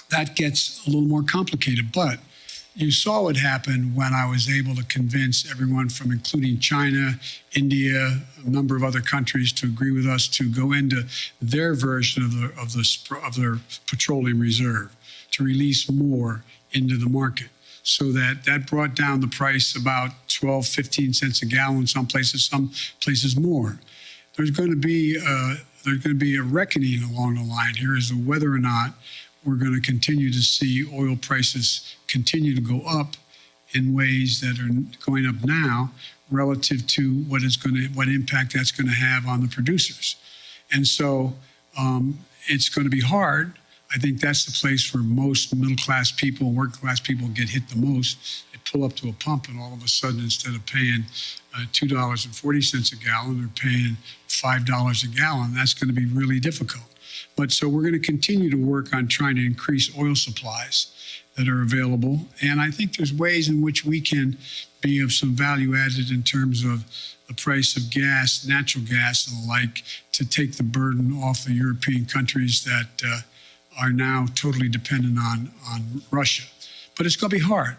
that gets a little more complicated. But you saw what happened when I was able to convince everyone, from including China, India, a number of other countries, to agree with us to go into their version of their petroleum reserve, to release more into the market. So that brought down the price about 12, 15 cents a gallon, some places more. There's going to be a reckoning along the line here as to whether or not we're going to continue to see oil prices continue to go up in ways that are going up now relative to what impact that's going to have on the producers. And so it's going to be hard. I think that's the place where most middle-class people, working-class people get hit the most. They pull up to a pump, and all of a sudden, instead of paying $2.40 a gallon, they're paying $5 a gallon. That's going to be really difficult. But so we're going to continue to work on trying to increase oil supplies that are available. And I think there's ways in which we can be of some value added in terms of the price of gas, natural gas and the like, to take the burden off the European countries that are now totally dependent on Russia. But it's going to be hard.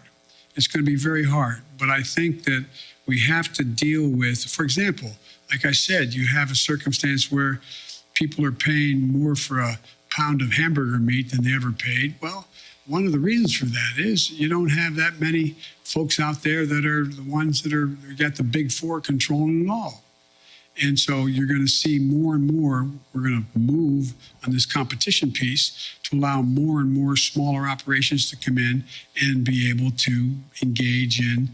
It's going to be very hard. But I think that we have to deal with, for example, like I said, you have a circumstance where people are paying more for a pound of hamburger meat than they ever paid. Well, one of the reasons for that is you don't have that many folks out there that are the ones that got the big four controlling it all. And so you're going to see more and more, we're going to move on this competition piece to allow more and more smaller operations to come in and be able to engage in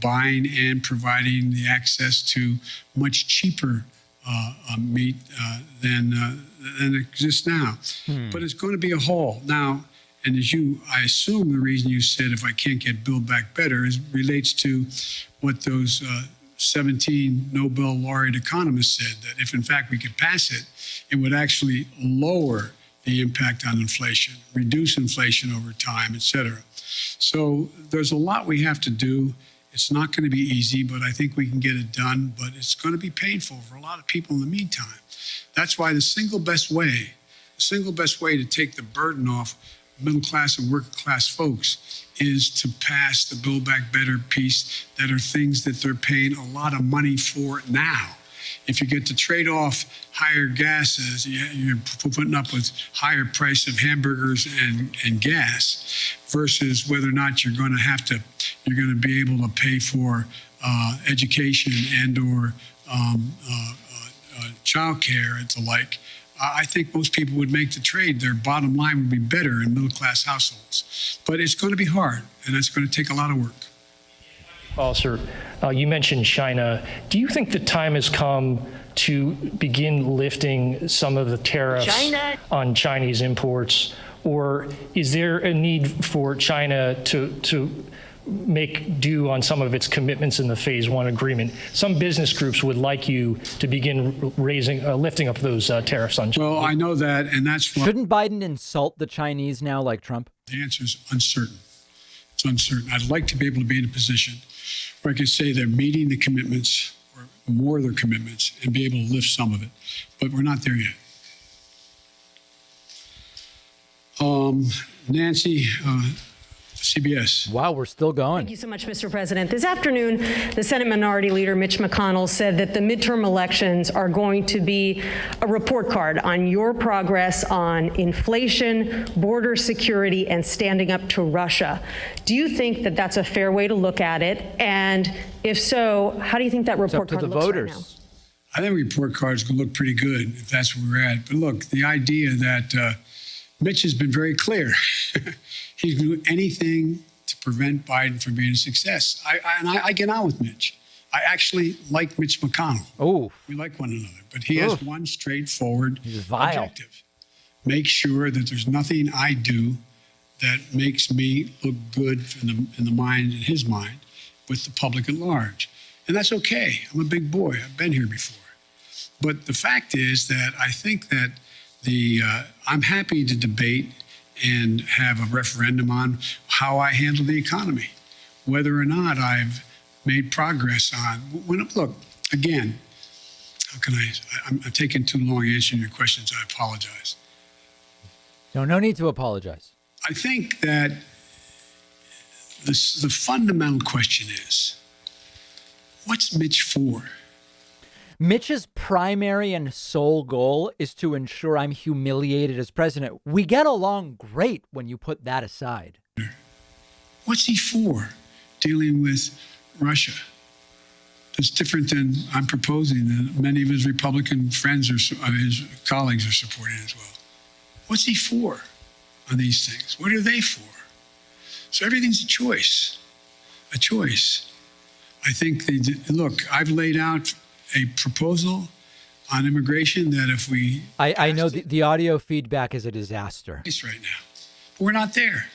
buying and providing the access to much cheaper meat than exists now. But it's going to be a haul. Now, and I assume the reason you said if I can't get Build Back Better relates to what those 17 Nobel laureate economists said, that if in fact we could pass it, it would actually lower the impact on inflation, reduce inflation over time, et cetera. So there's a lot we have to do. It's not going to be easy, but I think we can get it done. But it's going to be painful for a lot of people in the meantime. That's why the single best way to take the burden off middle class and working class folks is to pass the Build Back Better piece that are things that they're paying a lot of money for now. If you get to trade off higher gases, you're putting up with higher price of hamburgers and gas versus whether or not you're going to be able to pay for education and or childcare and the like. I think most people would make the trade. Their bottom line would be better in middle-class households. But it's going to be hard, and it's going to take a lot of work. Sir, you mentioned China. Do you think the time has come to begin lifting some of the tariffs on Chinese imports, Or is there a need for China to make due on some of its commitments in the Phase 1 agreement? Some business groups would like you to begin lifting up those tariffs on China. Well, I know that, and that's why. Shouldn't Biden insult the Chinese now like Trump? The answer is uncertain. It's uncertain. I'd like to be able to be in a position where I can say they're meeting the commitments or more of their commitments and be able to lift some of it. But we're not there yet. Nancy, CBS. Wow, we're still going. Thank you so much, Mr. President. This afternoon, the Senate Minority Leader, Mitch McConnell, said that the midterm elections are going to be a report card on your progress on inflation, border security, and standing up to Russia. Do you think that that's a fair way to look at it? And if so, how do you think that report card looks right now? I think report cards can look pretty good if that's where we're at. But look, the idea that Mitch has been very clear. He's going to do anything to prevent Biden from being a success. I get on with Mitch. I actually like Mitch McConnell. Oh, we like one another, but he has one straightforward objective. Make sure that there's nothing I do that makes me look good in his mind, with the public at large. And that's okay. I'm a big boy. I've been here before. But the fact is that I think that I'm happy to debate and have a referendum on how I handle the economy, whether or not I've made progress on. Look, again, how can I'm taking too long answering your questions. I apologize. No need to apologize. I think that the fundamental question is, what's Mitch for? Mitch's primary and sole goal is to ensure I'm humiliated as president. We get along great when you put that aside. What's he for, dealing with Russia? That's different than I'm proposing that many of his Republican friends or his colleagues are supporting as well. What's he for on these things? What are they for? So everything's a choice, a choice. I think look, I've laid out a proposal on immigration that if we... I know the audio feedback is a disaster. It's right now. But we're not there.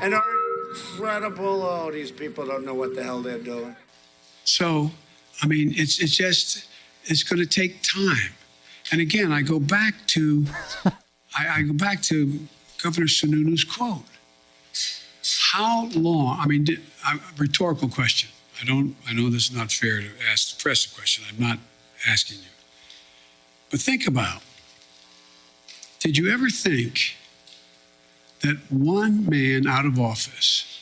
And are incredible. Oh, these people don't know what the hell they're doing. So, I mean, it's going to take time. And again, I go back to Governor Sununu's quote. How long? I mean, a rhetorical question. I know this is not fair to ask the press a question. I'm not asking you. But think about, did you ever think that one man out of office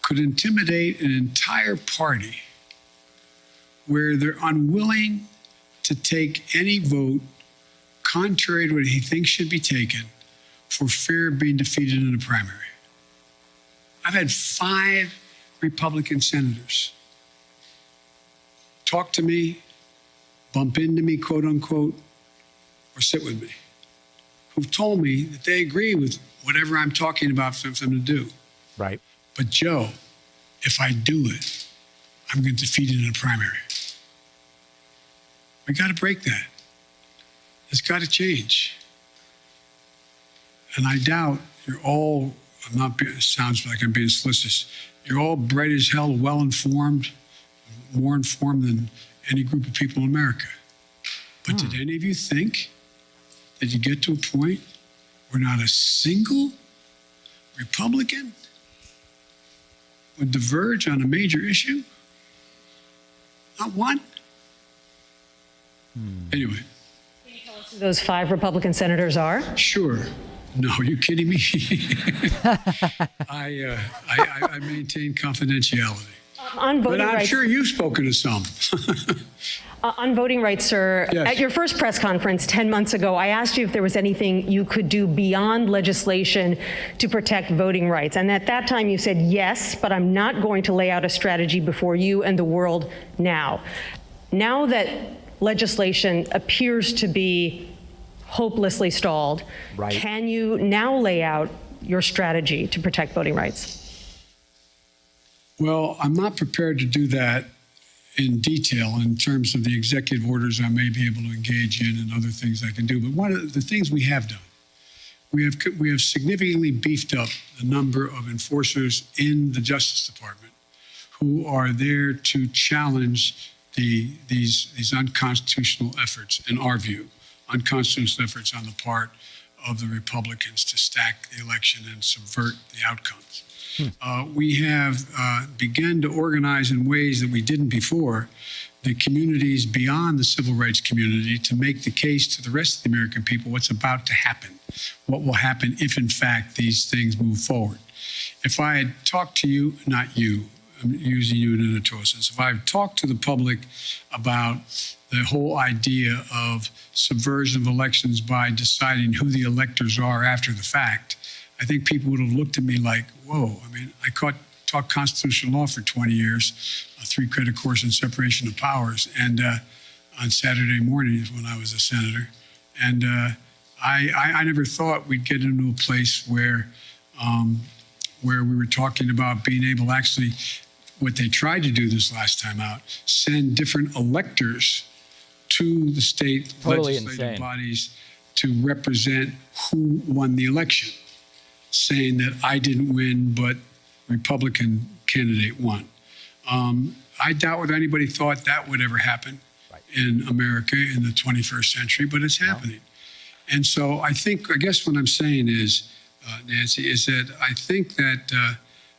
could intimidate an entire party where they're unwilling to take any vote contrary to what he thinks should be taken for fear of being defeated in a primary? I've had 5 Republican senators talk to me, bump into me, quote unquote, or sit with me, who've told me that they agree with whatever I'm talking about for them to do. Right. But Joe, if I do it, I'm going to defeat it in a primary. We got to break that. It's got to change. And I doubt you're all, it sounds like I'm being solicitous. You're all bright as hell, well-informed, more informed than any group of people in America. But did any of you think that you get to a point where not a single Republican would diverge on a major issue? Not one? Anyway. Can you tell us who those 5 Republican senators are? Sure. No, are you kidding me? I maintain confidentiality. On voting but I'm rights, sure you've spoken to some. on voting rights, sir, yes. At your first press conference 10 months ago, I asked you if there was anything you could do beyond legislation to protect voting rights. And at that time, you said yes, but I'm not going to lay out a strategy before you and the world now. Now that legislation appears to be hopelessly stalled, right, can you now lay out your strategy to protect voting rights? Well, I'm not prepared to do that in detail in terms of the executive orders I may be able to engage in and other things I can do. But one of the things we have done, we have significantly beefed up the number of enforcers in the Justice Department who are there to challenge these unconstitutional efforts, in our view, unconstitutional efforts on the part of the Republicans to stack the election and subvert the outcomes. We have begun to organize in ways that we didn't before the communities beyond the civil rights community to make the case to the rest of the American people what's about to happen, what will happen if, in fact, these things move forward. If I had talked to you, not you, I'm using you in a total sense, if I had talked to the public about the whole idea of subversion of elections by deciding who the electors are after the fact, I think people would have looked at me like, whoa. I mean, I taught constitutional law for 20 years, a 3-credit course in separation of powers, and on Saturday mornings when I was a senator. And I never thought we'd get into a place where we were talking about being able to actually, what they tried to do this last time out, send different electors to the state legislative bodies to represent who won the election, saying that I didn't win, but Republican candidate won. I doubt whether anybody thought that would ever happen in America in the 21st century, but it's happening. And so I guess what I'm saying is, Nancy, is that I think that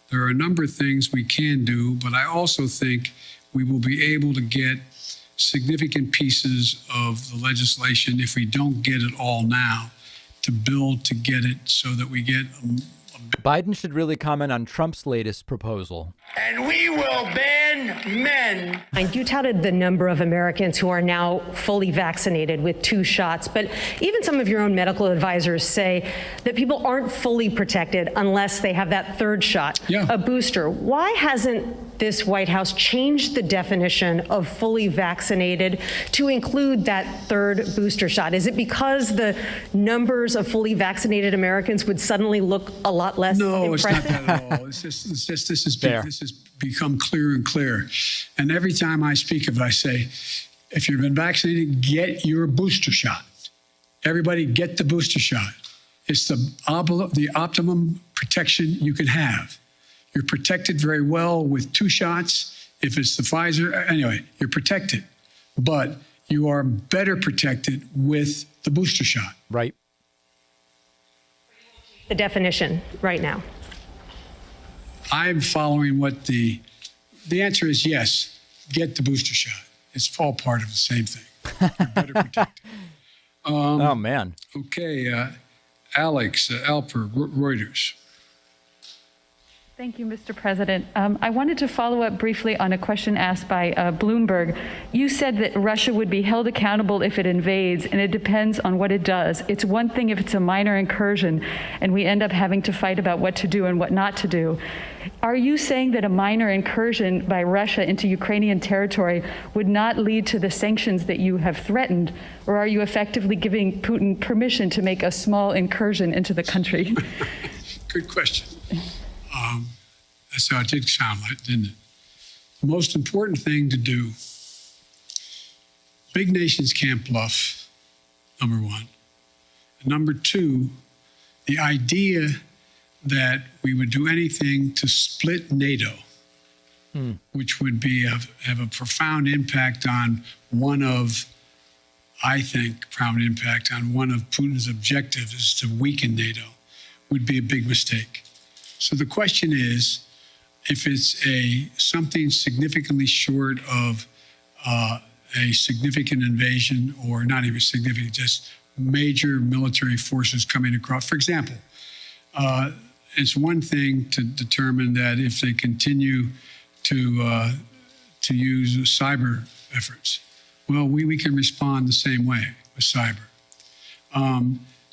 there are a number of things we can do, but I also think we will be able to get significant pieces of the legislation, if we don't get it all now, to build to get it so that we get Biden should really comment on Trump's latest proposal. And we will ban men. And you touted the number of Americans who are now fully vaccinated with 2 shots, but even some of your own medical advisors say that people aren't fully protected unless they have that 3rd shot, a booster. Why hasn't this White House changed the definition of fully vaccinated to include that 3rd booster shot? Is it because the numbers of fully vaccinated Americans would suddenly look a lot less impressive? It's not that at all. This has become clearer and clearer. And every time I speak of it, I say, if you've been vaccinated, get your booster shot. Everybody get the booster shot. It's the optimum protection you can have. You're protected very well with 2 shots. If it's the Pfizer, anyway, you're protected. But you are better protected with the booster shot. Right. The definition right now. I'm following what the answer is yes, get the booster shot. It's all part of the same thing. You're better protected. Oh, man. Okay, Alex Alper, Reuters. Thank you, Mr. President. I wanted to follow up briefly on a question asked by Bloomberg. You said that Russia would be held accountable if it invades, and it depends on what it does. It's one thing if it's a minor incursion, and we end up having to fight about what to do and what not to do. Are you saying that a minor incursion by Russia into Ukrainian territory would not lead to the sanctions that you have threatened, or are you effectively giving Putin permission to make a small incursion into the country? Good question. That's how it did sound like, didn't it? The most important thing to do, big nations can't bluff, number one. And number two, the idea that we would do anything to split NATO, which would have a profound impact on profound impact on one of Putin's objectives is to weaken NATO, would be a big mistake. So the question is, if it's something significantly short of a significant invasion, or not even significant, just major military forces coming across. For example, it's one thing to determine that if they continue to use cyber efforts, well, we can respond the same way with cyber.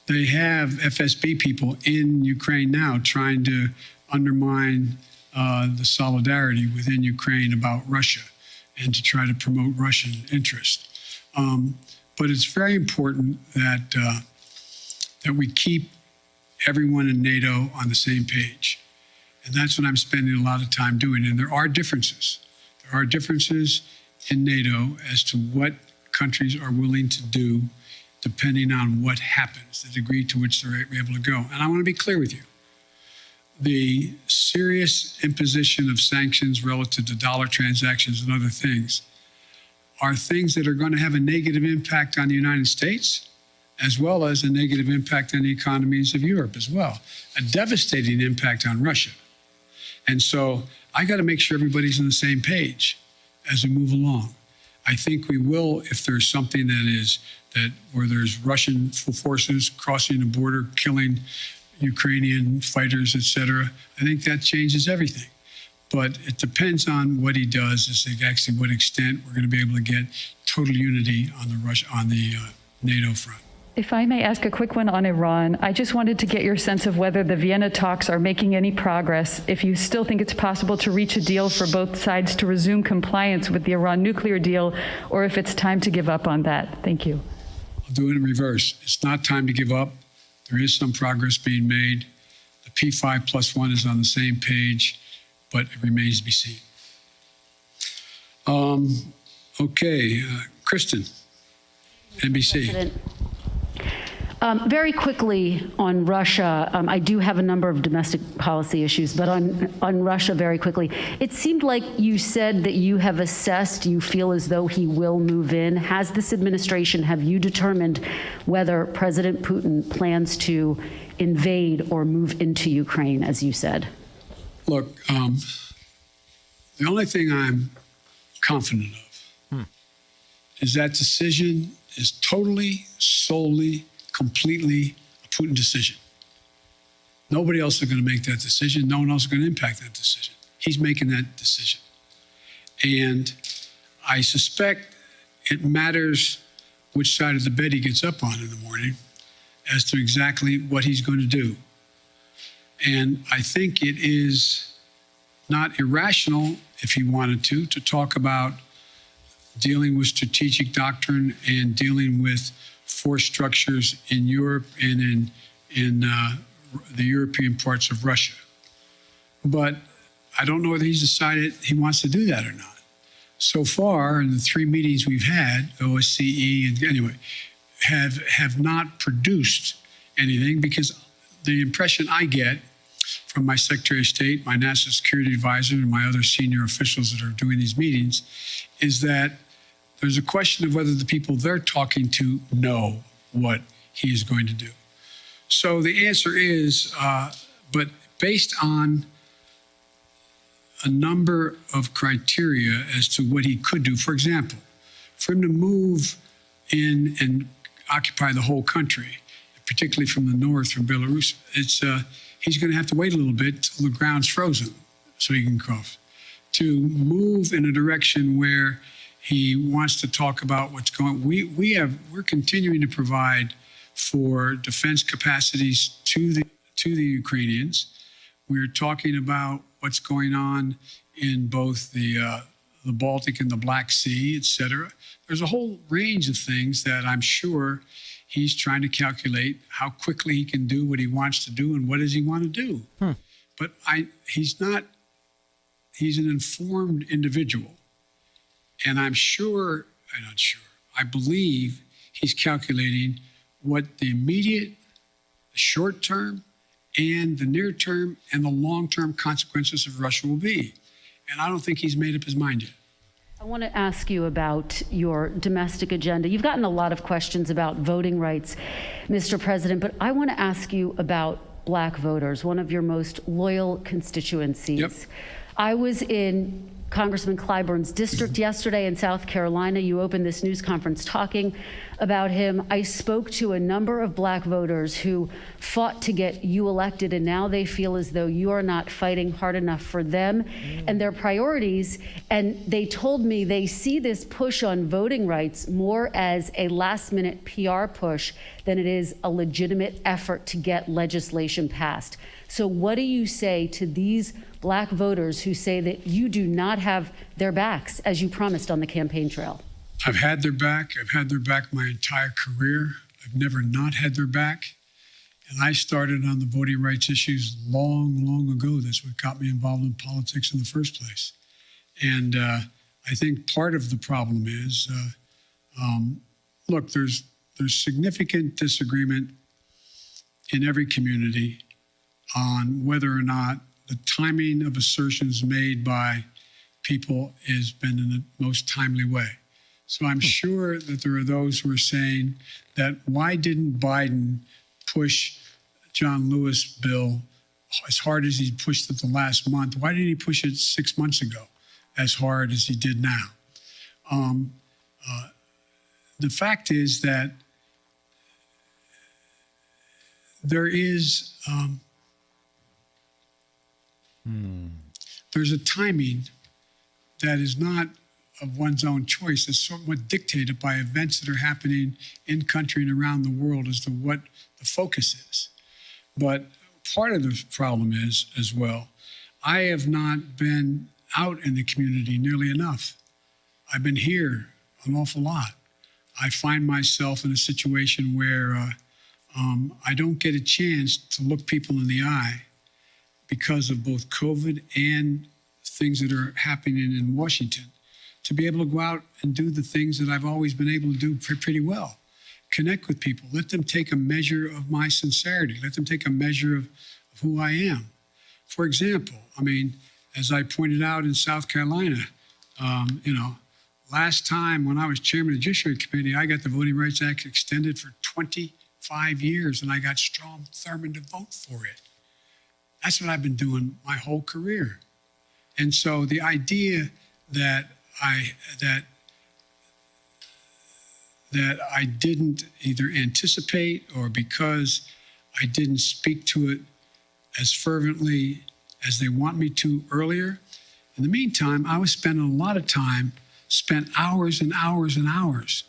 They have FSB people in Ukraine now trying to undermine the solidarity within Ukraine about Russia and to try to promote Russian interest. But it's very important that we keep everyone in NATO on the same page. And that's what I'm spending a lot of time doing. And there are differences. There are differences in NATO as to what countries are willing to do depending on what happens, the degree to which they're able to go. And I want to be clear with you. The serious imposition of sanctions relative to dollar transactions and other things are things that are going to have a negative impact on the United States, as well as a negative impact on the economies of Europe as well, a devastating impact on Russia. And so I got to make sure everybody's on the same page as we move along. I think we will if there's something where there's Russian forces crossing the border, killing Ukrainian fighters, et cetera. I think that changes everything. But it depends on what he does as to actually what extent we're going to be able to get total unity on the NATO front. If I may ask a quick one on Iran, I just wanted to get your sense of whether the Vienna talks are making any progress, if you still think it's possible to reach a deal for both sides to resume compliance with the Iran nuclear deal, or if it's time to give up on that. Thank you. I'll do it in reverse. It's not time to give up. There is some progress being made. The P5+1 is on the same page, but it remains to be seen. Okay, Kristen, NBC. President. Very quickly on Russia, I do have a number of domestic policy issues, but on Russia very quickly, it seemed like you said that you have assessed, you feel as though he will move in. Has this administration, have you determined whether President Putin plans to invade or move into Ukraine, as you said? Look, the only thing I'm confident of is that decision is totally, solely, completely a Putin decision. Nobody else is going to make that decision. No one else is going to impact that decision. He's making that decision. And I suspect it matters which side of the bed he gets up on in the morning as to exactly what he's going to do. And I think it is not irrational, if he wanted to talk about dealing with strategic doctrine and dealing with force structures in Europe and in the European parts of Russia. But I don't know whether he's decided he wants to do that or not. So far, in the 3 meetings we've had, OSCE, and anyway, have not produced anything, because the impression I get from my Secretary of State, my National Security Advisor, and my other senior officials that are doing these meetings is that there's a question of whether the people they're talking to know what he is going to do. So the answer is, but based on a number of criteria as to what he could do. For example, for him to move in and occupy the whole country, particularly from the north, from Belarus, he's going to have to wait a little bit till the ground's frozen so he can cross. To move in a direction where he wants to talk about what's going. We're continuing to provide for defense capacities to the Ukrainians. We're talking about what's going on in both the Baltic and the Black Sea, et cetera. There's a whole range of things that I'm sure he's trying to calculate how quickly he can do what he wants to do and what does he want to do. But he's an informed individual. And I believe he's calculating what the immediate, the short term, and the near term, and the long-term consequences of Russia will be. And I don't think he's made up his mind yet. I want to ask you about your domestic agenda. You've gotten a lot of questions about voting rights, Mr. President, but I want to ask you about Black voters, one of your most loyal constituencies. Yep. I was in Congressman Clyburn's district yesterday in South Carolina. You opened this news conference talking about him. I spoke to a number of Black voters who fought to get you elected, and now they feel as though you are not fighting hard enough for them and their priorities. And they told me they see this push on voting rights more as a last-minute PR push than it is a legitimate effort to get legislation passed. So what do you say to these Black voters who say that you do not have their backs, as you promised on the campaign trail? I've had their back. I've had their back my entire career. I've never not had their back. And I started on the voting rights issues long, long ago. That's what got me involved in politics in the first place. And I think part of the problem is, look, there's there's significant disagreement in every community on whether or not the timing of assertions made by people has been in the most timely way. So I'm sure that there are those who are saying that why didn't Biden push John Lewis bill as hard as he pushed it the last month? Why didn't he push it 6 months ago as hard as he did now? The fact is that there is there's a timing that is not of one's own choice. It's somewhat dictated by events that are happening in country and around the world as to what the focus is. But part of the problem is, as well, I have not been out in the community nearly enough. I've been here an awful lot. I find myself in a situation where I don't get a chance to look people in the eye because of both COVID and things that are happening in Washington, to be able to go out and do the things that I've always been able to do pretty well. Connect with people, let them take a measure of my sincerity, let them take a measure of who I am. For example, I mean, as I pointed out in South Carolina, last time when I was chairman of the Judiciary Committee, I got the Voting Rights Act extended for 25 years, and I got Strom Thurmond to vote for it. That's what I've been doing my whole career. And so the idea that I didn't either anticipate or because I didn't speak to it as fervently as they want me to earlier. In the meantime, I was spending a lot of time, spent hours and hours and hours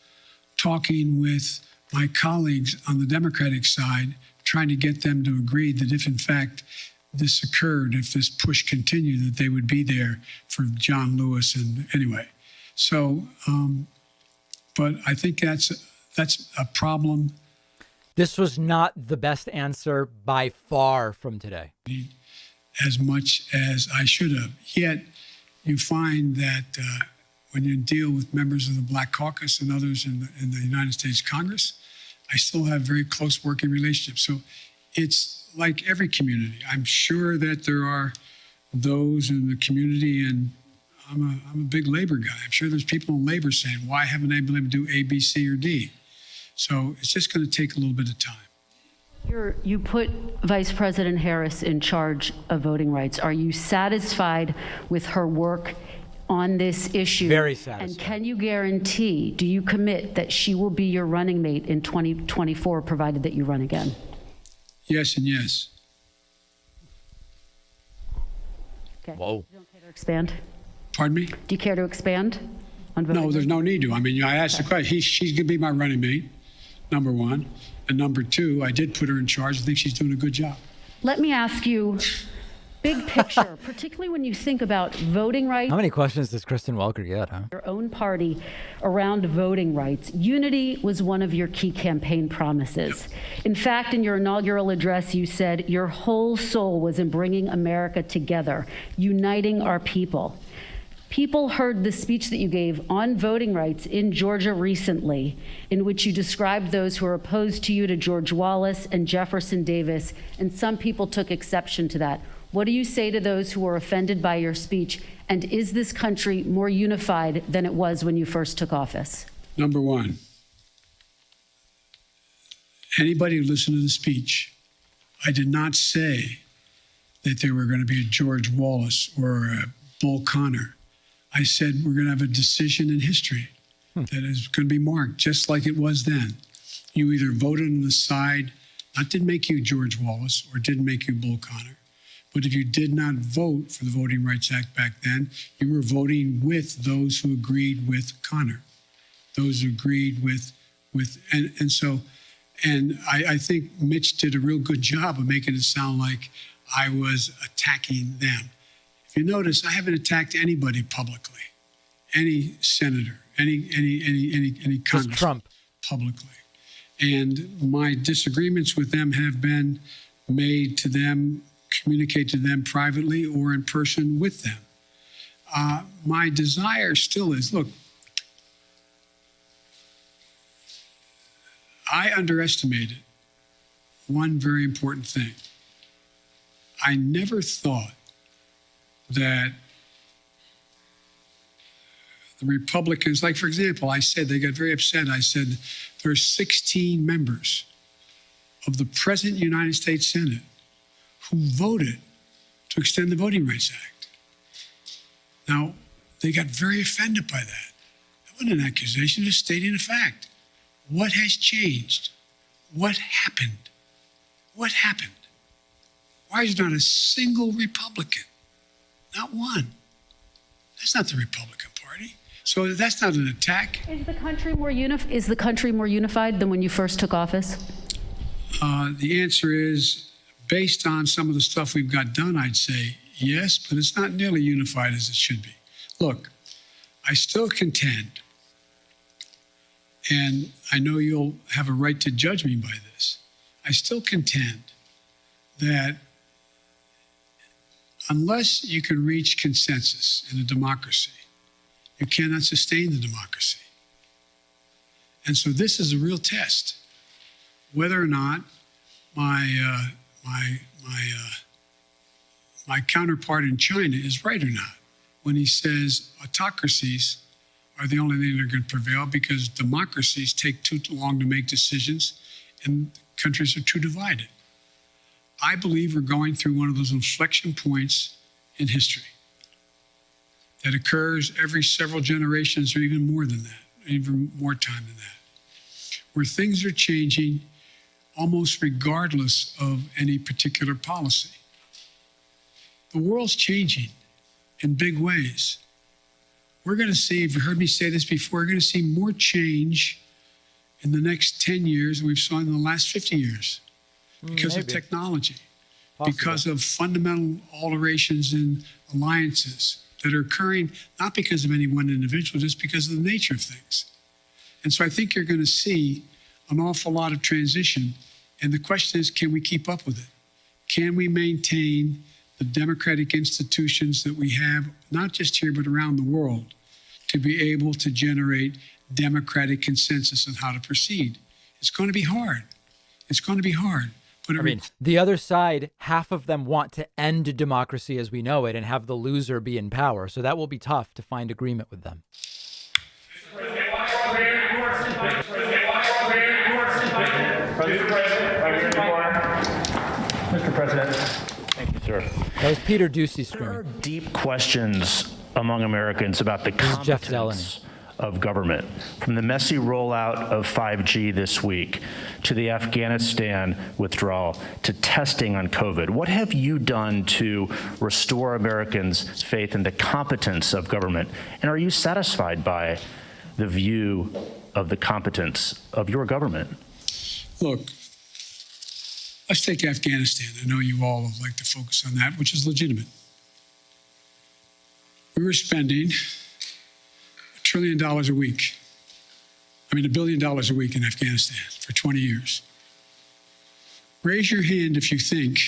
talking with my colleagues on the Democratic side, trying to get them to agree that if in fact this occurred, if this push continued, that they would be there for John Lewis. And anyway, so, but I think that's a problem. This was not the best answer by far from today. As much as I should have. Yet you find that when you deal with members of the Black Caucus and others in the United States Congress, I still have very close working relationships. So it's like every community. I'm sure that there are those in the community, and I'm a big labor guy. I'm sure there's people in labor saying, why haven't I been able to do A, B, C, or D? So it's just going to take a little bit of time. You put Vice President Harris in charge of voting rights. Are you satisfied with her work on this issue? Very satisfied. And can you guarantee, do you commit that she will be your running mate in 2024, provided that you run again? Yes and yes. Okay. Whoa. You don't care to expand? Pardon me? Do you care to expand on voting? No, there's no need to. I mean, I asked the question. She's going to be my running mate, number one. And number two, I did put her in charge. I think she's doing a good job. Let me ask you, big picture, particularly when you think about voting rights. How many questions does Kristen Welker get, huh? Your own party around voting rights. Unity was one of your key campaign promises. In fact, in your inaugural address, you said your whole soul was in bringing America together, uniting our people. People heard the speech that you gave on voting rights in Georgia recently, in which you described those who are opposed to you to George Wallace and Jefferson Davis, and some people took exception to that. What do you say to those who were offended by your speech? And is this country more unified than it was when you first took office? Number one, anybody who listened to the speech, I did not say that there were going to be a George Wallace or a Bull Connor. I said we're going to have a decision in history that is going to be marked just like it was then. You either voted on the side that didn't make you George Wallace or didn't make you Bull Connor. But if you did not vote for the Voting Rights Act back then, you were voting with those who agreed with Connor, those who agreed with and I think Mitch did a real good job of making it sound like I was attacking them. If you notice, I haven't attacked anybody publicly, any senator, any congressman, Trump publicly. And my disagreements with them have been made to them, communicate to them privately or in person with them. My desire still is, look, I underestimated one very important thing. I never thought that the Republicans, like, for example, I said, they got very upset. I said, there are 16 members of the present United States Senate who voted to extend the Voting Rights Act. Now, they got very offended by that. That wasn't an accusation, it's stating a fact. What has changed? What happened? What happened? Why is there not a single Republican? Not one. That's not the Republican Party. So that's not an attack. Is the country more unified than when you first took office? The answer is, based on some of the stuff we've got done, I'd say yes, but it's not nearly unified as it should be. Look, I still contend, and I know you'll have a right to judge me by this, I still contend that unless you can reach consensus in a democracy, you cannot sustain the democracy. And so this is a real test, whether or not my counterpart in China is right or not when he says autocracies are the only thing that are going to prevail because democracies take too long to make decisions and countries are too divided. I believe we're going through one of those inflection points in history that occurs every several generations or even more than that, even more time than that, where things are changing almost regardless of any particular policy. The world's changing in big ways. We're going to see, if you heard me say this before, we're going to see more change in the next 10 years than we've seen in the last 50 years because of technology, because of fundamental alterations in alliances that are occurring, not because of any one individual, just because of the nature of things. And so I think you're going to see an awful lot of transition. And the question is, can we keep up with it? Can we maintain the democratic institutions that we have, not just here, but around the world, to be able to generate democratic consensus on how to proceed? It's going to be hard. It's going to be hard. But I mean, the other side, half of them want to end democracy as we know it and have the loser be in power. So that will be tough to find agreement with them. Mr. President. Thank you, sir. That was Peter Ducey screaming. There are deep questions among Americans about the competence of government, from the messy rollout of 5G this week to the Afghanistan withdrawal to testing on COVID. What have you done to restore Americans' faith in the competence of government? And are you satisfied by the view of the competence of your government? Look, let's take Afghanistan. I know you all like to focus on that, which is legitimate. We were spending $1 trillion a week. $1 billion a week in Afghanistan for 20 years. Raise your hand if you think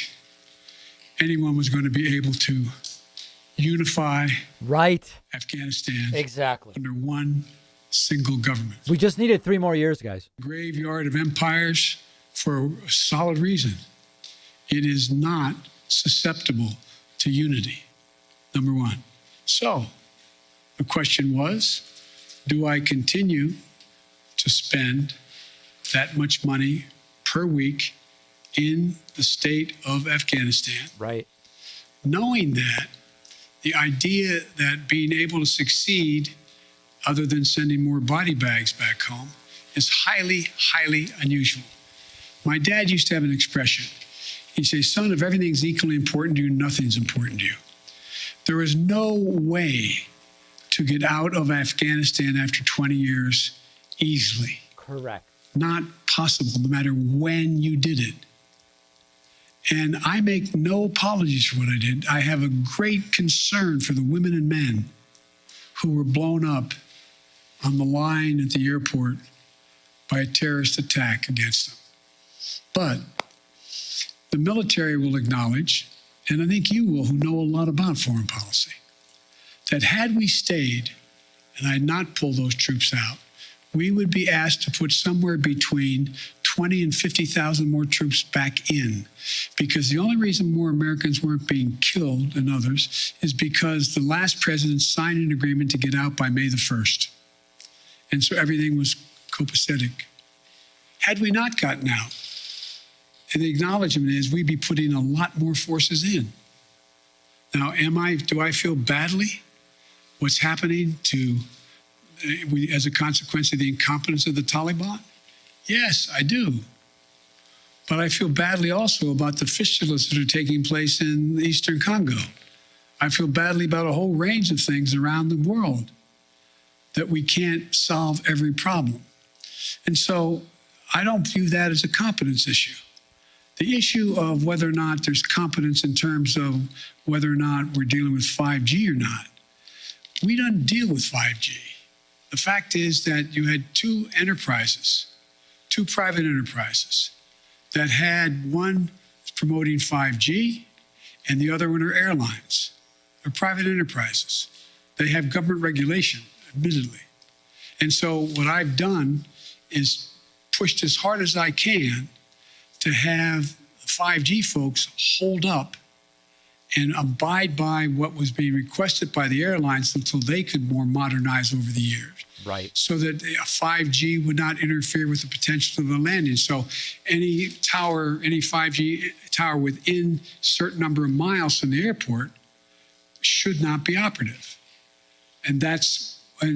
anyone was going to be able to unify Afghanistan under one single government. We just needed 3 more years, guys. Graveyard of empires for a solid reason. It is not susceptible to unity, number one. So the question was, do I continue to spend that much money per week in the state of Afghanistan? Right. Knowing that the idea that being able to succeed, other than sending more body bags back home, is highly, highly unusual. My dad used to have an expression. He'd say, son, if everything's equally important to you, nothing's important to you. There is no way to get out of Afghanistan after 20 years easily. Correct. Not possible, no matter when you did it. And I make no apologies for what I did. I have a great concern for the women and men who were blown up on the line at the airport by a terrorist attack against them. But the military will acknowledge, and I think you will, who know a lot about foreign policy, that had we stayed and I had not pulled those troops out, we would be asked to put somewhere between 20 and 50,000 more troops back in, because the only reason more Americans weren't being killed than others is because the last president signed an agreement to get out by May the 1st. And so everything was copacetic. Had we not gotten out, and the acknowledgement is we'd be putting a lot more forces in. Now, do I feel badly what's happening as a consequence of the incompetence of the Taliban? Yes, I do. But I feel badly also about the fistulas that are taking place in the Eastern Congo. I feel badly about a whole range of things around the world that we can't solve every problem. And so I don't view that as a competence issue. The issue of whether or not there's competence in terms of whether or not we're dealing with 5G or not, we don't deal with 5G. The fact is that you had two private enterprises that had one promoting 5G and the other one are airlines. They're private enterprises. They have government regulation, admittedly. And so what I've done is pushed as hard as I can to have 5G folks hold up and abide by what was being requested by the airlines until they could more modernize over the years. Right. So that 5G would not interfere with the potential of the landing. So any 5G tower within a certain number of miles from the airport should not be operative. And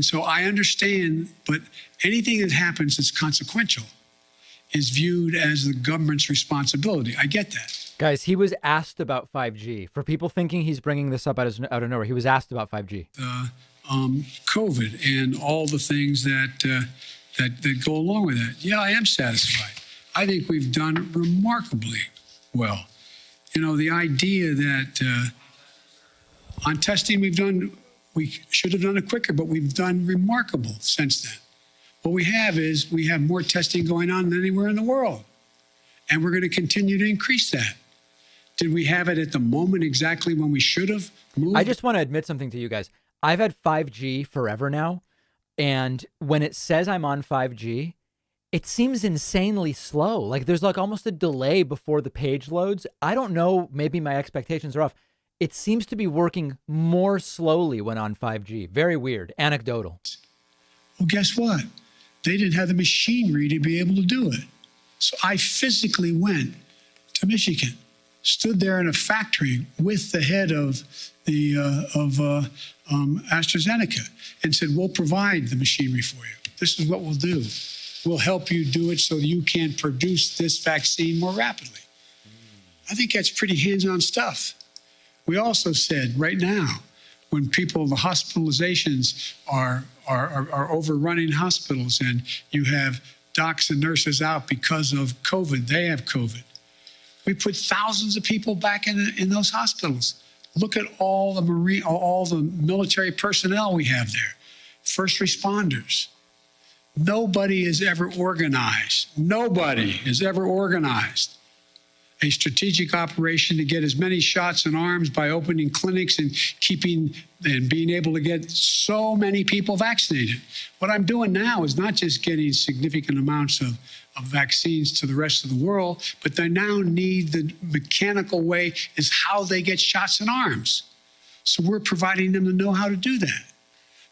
so I understand, but anything that happens that's consequential is viewed as the government's responsibility. I get that. Guys, he was asked about 5G. For people thinking he's bringing this up out of nowhere, he was asked about 5G. COVID and all the things that go along with that. Yeah, I am satisfied. I think we've done remarkably well. You know, the idea that on testing we should have done it quicker, but we've done remarkable since then. What we have more testing going on than anywhere in the world. And we're going to continue to increase that. Did we have it at the moment exactly when we should have moved? I just want to admit something to you guys. I've had 5G forever now. And when it says I'm on 5G, it seems insanely slow. Like there's like almost a delay before the page loads. I don't know. Maybe my expectations are off. It seems to be working more slowly when on 5G. Very weird. Anecdotal. Well, guess what? They didn't have the machinery to be able to do it. So I physically went to Michigan, stood there in a factory with the head of AstraZeneca and said, we'll provide the machinery for you. This is what we'll do. We'll help you do it so you can produce this vaccine more rapidly. I think that's pretty hands-on stuff. We also said right now, when the hospitalizations are overrunning hospitals and you have docs and nurses out because of COVID, they have COVID. We put thousands of people back in those hospitals. Look at all the military personnel we have there, first responders. Nobody has ever organized a strategic operation to get as many shots in arms by opening clinics and being able to get so many people vaccinated. What I'm doing now is not just getting significant amounts of vaccines to the rest of the world, but they now need the mechanical way is how they get shots in arms. So we're providing them to know how to do that.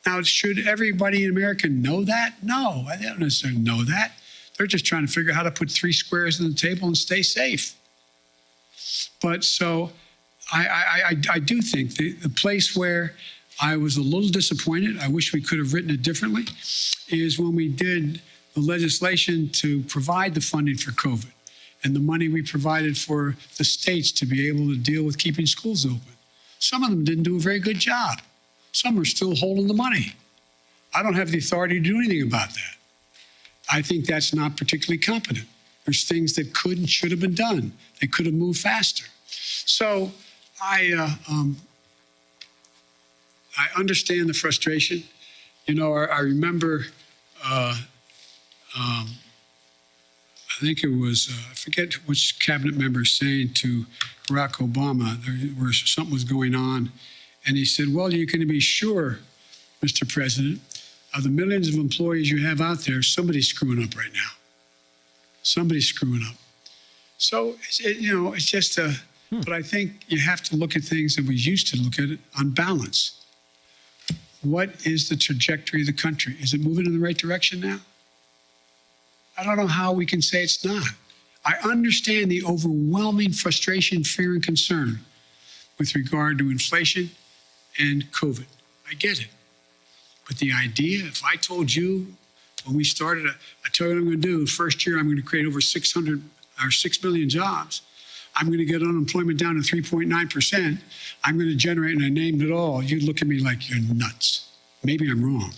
Now, should everybody in America know that? No, I don't necessarily know that. They're just trying to figure out how to put 3 squares on the table and stay safe. But so I do think the place where I was a little disappointed, I wish we could have written it differently, is when we did the legislation to provide the funding for COVID and the money we provided for the states to be able to deal with keeping schools open. Some of them didn't do a very good job. Some are still holding the money. I don't have the authority to do anything about that. I think that's not particularly competent. There's things that could and should have been done. They could have moved faster. So I understand the frustration. You know, I remember, I think it was, I forget which cabinet member saying to Barack Obama, something was going on. And he said, well, you can be sure, Mr. President, Of the millions of employees you have out there, somebody's screwing up right now. Somebody's screwing up. So, it's just a, but I think you have to look at things that we used to look at it on balance. What is the trajectory of the country? Is it moving in the right direction now? I don't know how we can say it's not. I understand the overwhelming frustration, fear, and concern with regard to inflation and COVID. I get it. But the idea, if I told you when we started, I tell you what I'm going to do. First year, I'm going to create over 6 million jobs. I'm going to get unemployment down to 3.9%. I'm going to generate, and I named it all. You'd look at me like you're nuts. Maybe I'm wrong.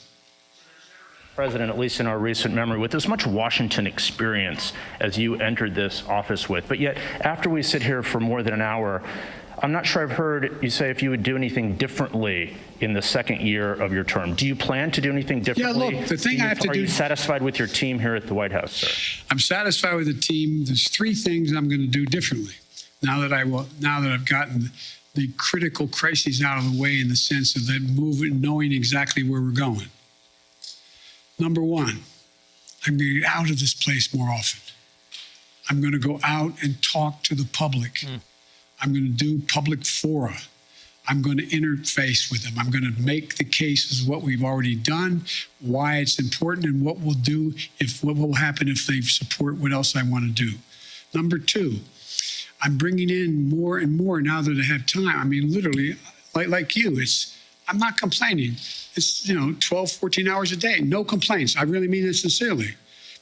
President, at least in our recent memory, with as much Washington experience as you entered this office with, but yet after we sit here for more than an hour, I'm not sure I've heard you say if you would do anything differently in the second year of your term. Do you plan to do anything differently? Yeah, look, the thing I have to do. Are you satisfied with your team here at the White House, sir? I'm satisfied with the team. There's 3 things I'm going to do differently now that I've gotten the critical crises out of the way in the sense of that moving, knowing exactly where we're going. Number 1, I'm going to get out of this place more often. I'm going to go out and talk to the public. I'm going to do public fora. I'm going to interface with them. I'm going to make the cases what we've already done, why it's important, and what we'll do what will happen if they support what else I want to do. Number 2, I'm bringing in more and more now that I have time. I mean, literally, like you, I'm not complaining. It's 12, 14 hours a day, no complaints. I really mean it sincerely.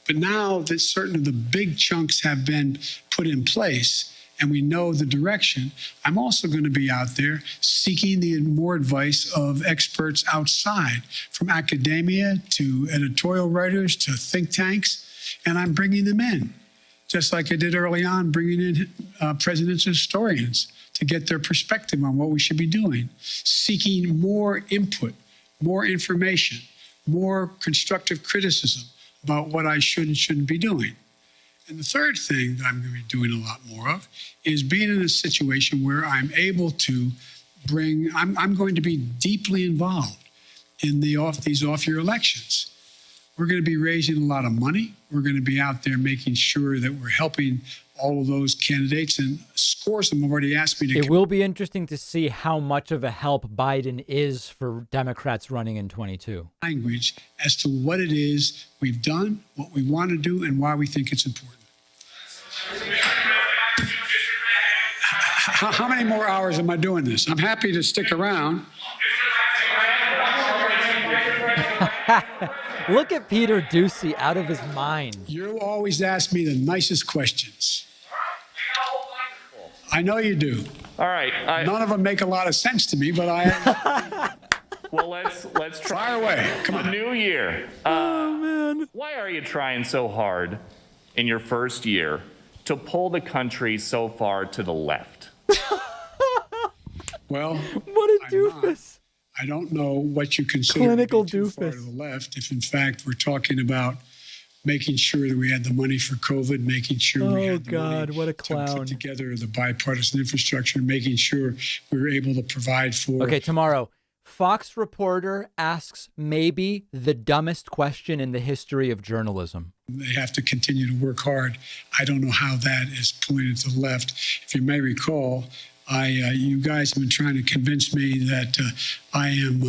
But now that certain of the big chunks have been put in place, and we know the direction, I'm also going to be out there seeking the more advice of experts outside, from academia to editorial writers to think tanks, and I'm bringing them in, just like I did early on, bringing in presidential historians to get their perspective on what we should be doing, seeking more input, more information, more constructive criticism about what I should and shouldn't be doing. And the third thing that I'm going to be doing a lot more of is being in a situation where I'm able to I'm going to be deeply involved in these off-year elections. We're going to be raising a lot of money. We're going to be out there making sure that we're helping all of those candidates, and scores of them have already asked me to. It will be interesting to see how much of a help Biden is for Democrats running in 22. Language as to what it is we've done, what we want to do, and why we think it's important. How many more hours am I doing this? I'm happy to stick around. Look at Peter Doocy out of his mind. You always ask me the nicest questions. I know you do. All right. None of them make a lot of sense to me, but Well, let's try. Fire away. Come on. New year. Oh, man. Why are you trying so hard in your first year to pull the country so far to the left? Well, what a doofus. I don't know what you consider clinical too far to the left. If in fact we're talking about making sure that we had the money for COVID, making sure we had the money what a clown. to put together the bipartisan infrastructure, making sure we were able to provide for. Okay, tomorrow, Fox reporter asks maybe the dumbest question in the history of journalism. They have to continue to work hard. I don't know how that is pointed to the left. If you may recall, you guys have been trying to convince me that I am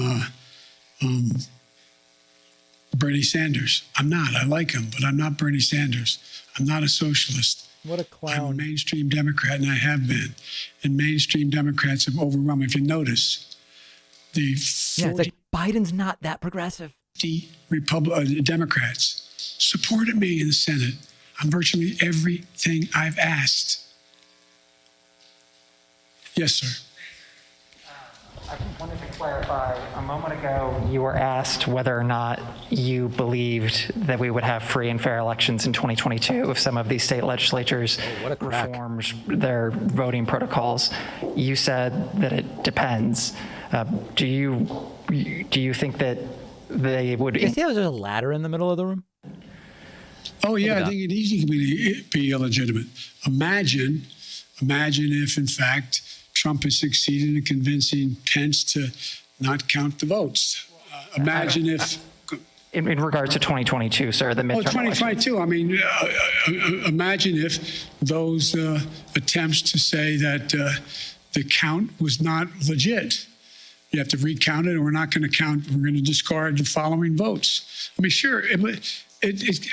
Bernie Sanders. I'm not. I like him, but I'm not Bernie Sanders. I'm not a socialist. What a clown. I'm a mainstream Democrat, and I have been. And mainstream Democrats have overrun me. If you notice, the 40 it's like Biden's not that progressive. Democrats supported me in the Senate on virtually everything I've asked. Yes, sir. I wanted to clarify, a moment ago, you were asked whether or not you believed that we would have free and fair elections in 2022 if some of these state legislatures reformed their voting protocols. You said that it depends. Do you think that they would? You see how there's a ladder in the middle of the room? Oh, yeah, I think it easily can be illegitimate. Imagine if, in fact, Trump has succeeded in convincing Pence to not count the votes. Imagine if... In regard to 2022, sir, the midterm 2022. I mean, imagine if those attempts to say that the count was not legit. You have to recount it, and we're not going to count. We're going to discard the following votes. I mean, sure.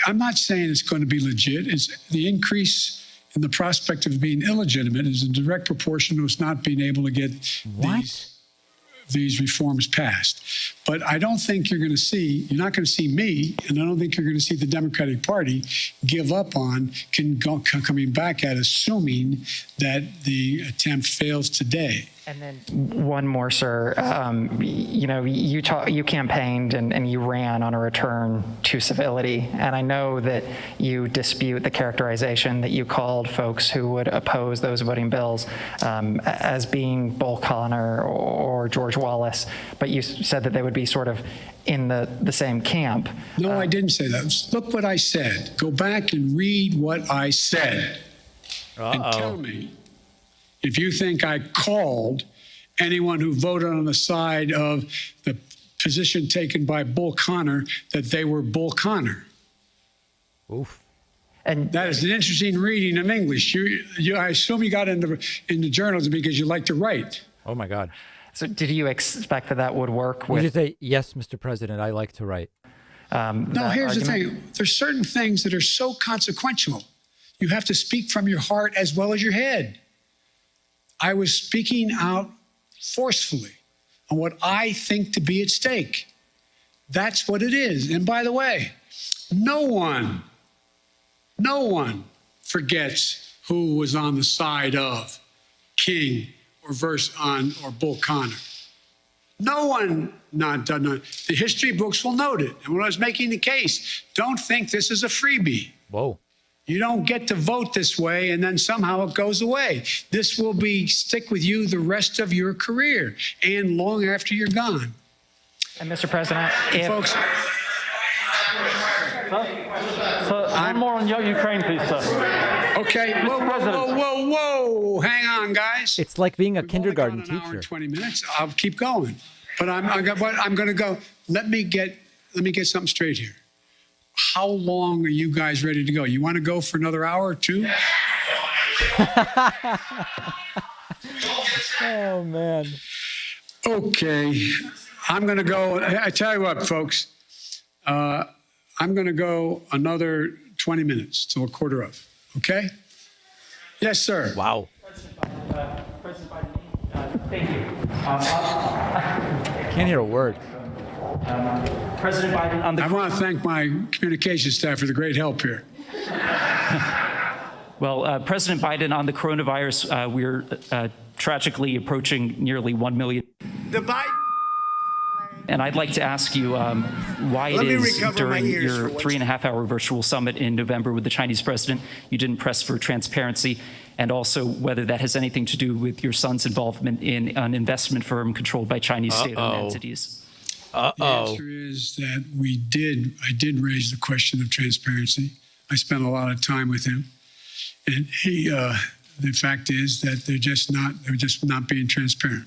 I'm not saying it's going to be legit. It's the increase in the prospect of being illegitimate is in direct proportion to us not being able to get these reforms passed. But I don't think you're not going to see me, and I don't think you're going to see the Democratic Party give up on coming back at assuming that the attempt fails today. And then one more, sir. You campaigned and you ran on a return to civility. And I know that you dispute the characterization that you called folks who would oppose those voting bills as being Bull Connor or George Wallace. But you said that they would be sort of in the same camp. No, I didn't say that. Look what I said. Go back and read what I said. And tell me if you think I called anyone who voted on the side of the position taken by Bull Connor that they were Bull Connor. Oof. And that is an interesting reading of English. I assume you got into journalism because you like to write. Oh my God. So did you expect that would work Would with? you say, yes, Mr. President, I like to write? No, here's the thing. There's certain things that are so consequential. You have to speak from your heart as well as your head. I was speaking out forcefully on what I think to be at stake. That's what it is. And by the way, no one forgets who was on the side of King or Bull Connor. No one done it. The history books will note it. And when I was making the case, don't think this is a freebie. Whoa. You don't get to vote this way and then somehow it goes away. This will stick with you the rest of your career and long after you're gone. And Mr. President, folks. One more on Ukraine, please, sir. Okay. Whoa. Hang on, guys. It's like being a kindergarten teacher. An hour and 20 minutes. I'll keep going. But I'm going to go. Let me get something straight here. How long are you guys ready to go? You want to go for another hour or two? Oh, man. Okay. I'm going to go. I tell you what, folks. I'm going to go another 20 minutes till 1:15. Okay? Yes, sir. Wow. President Biden, thank you. Can't hear a word. President Biden, I want to thank my communications staff for the great help here. Well, President Biden, on the coronavirus, we're tragically approaching nearly 1 million. The Biden. And I'd like to ask you why it is during your 3.5-hour virtual summit in November with the Chinese president, you didn't press for transparency, and also whether that has anything to do with your son's involvement in an investment firm controlled by Chinese state-owned entities. The answer is that I did raise the question of transparency. I spent a lot of time with him. And the fact is that they're just not being transparent.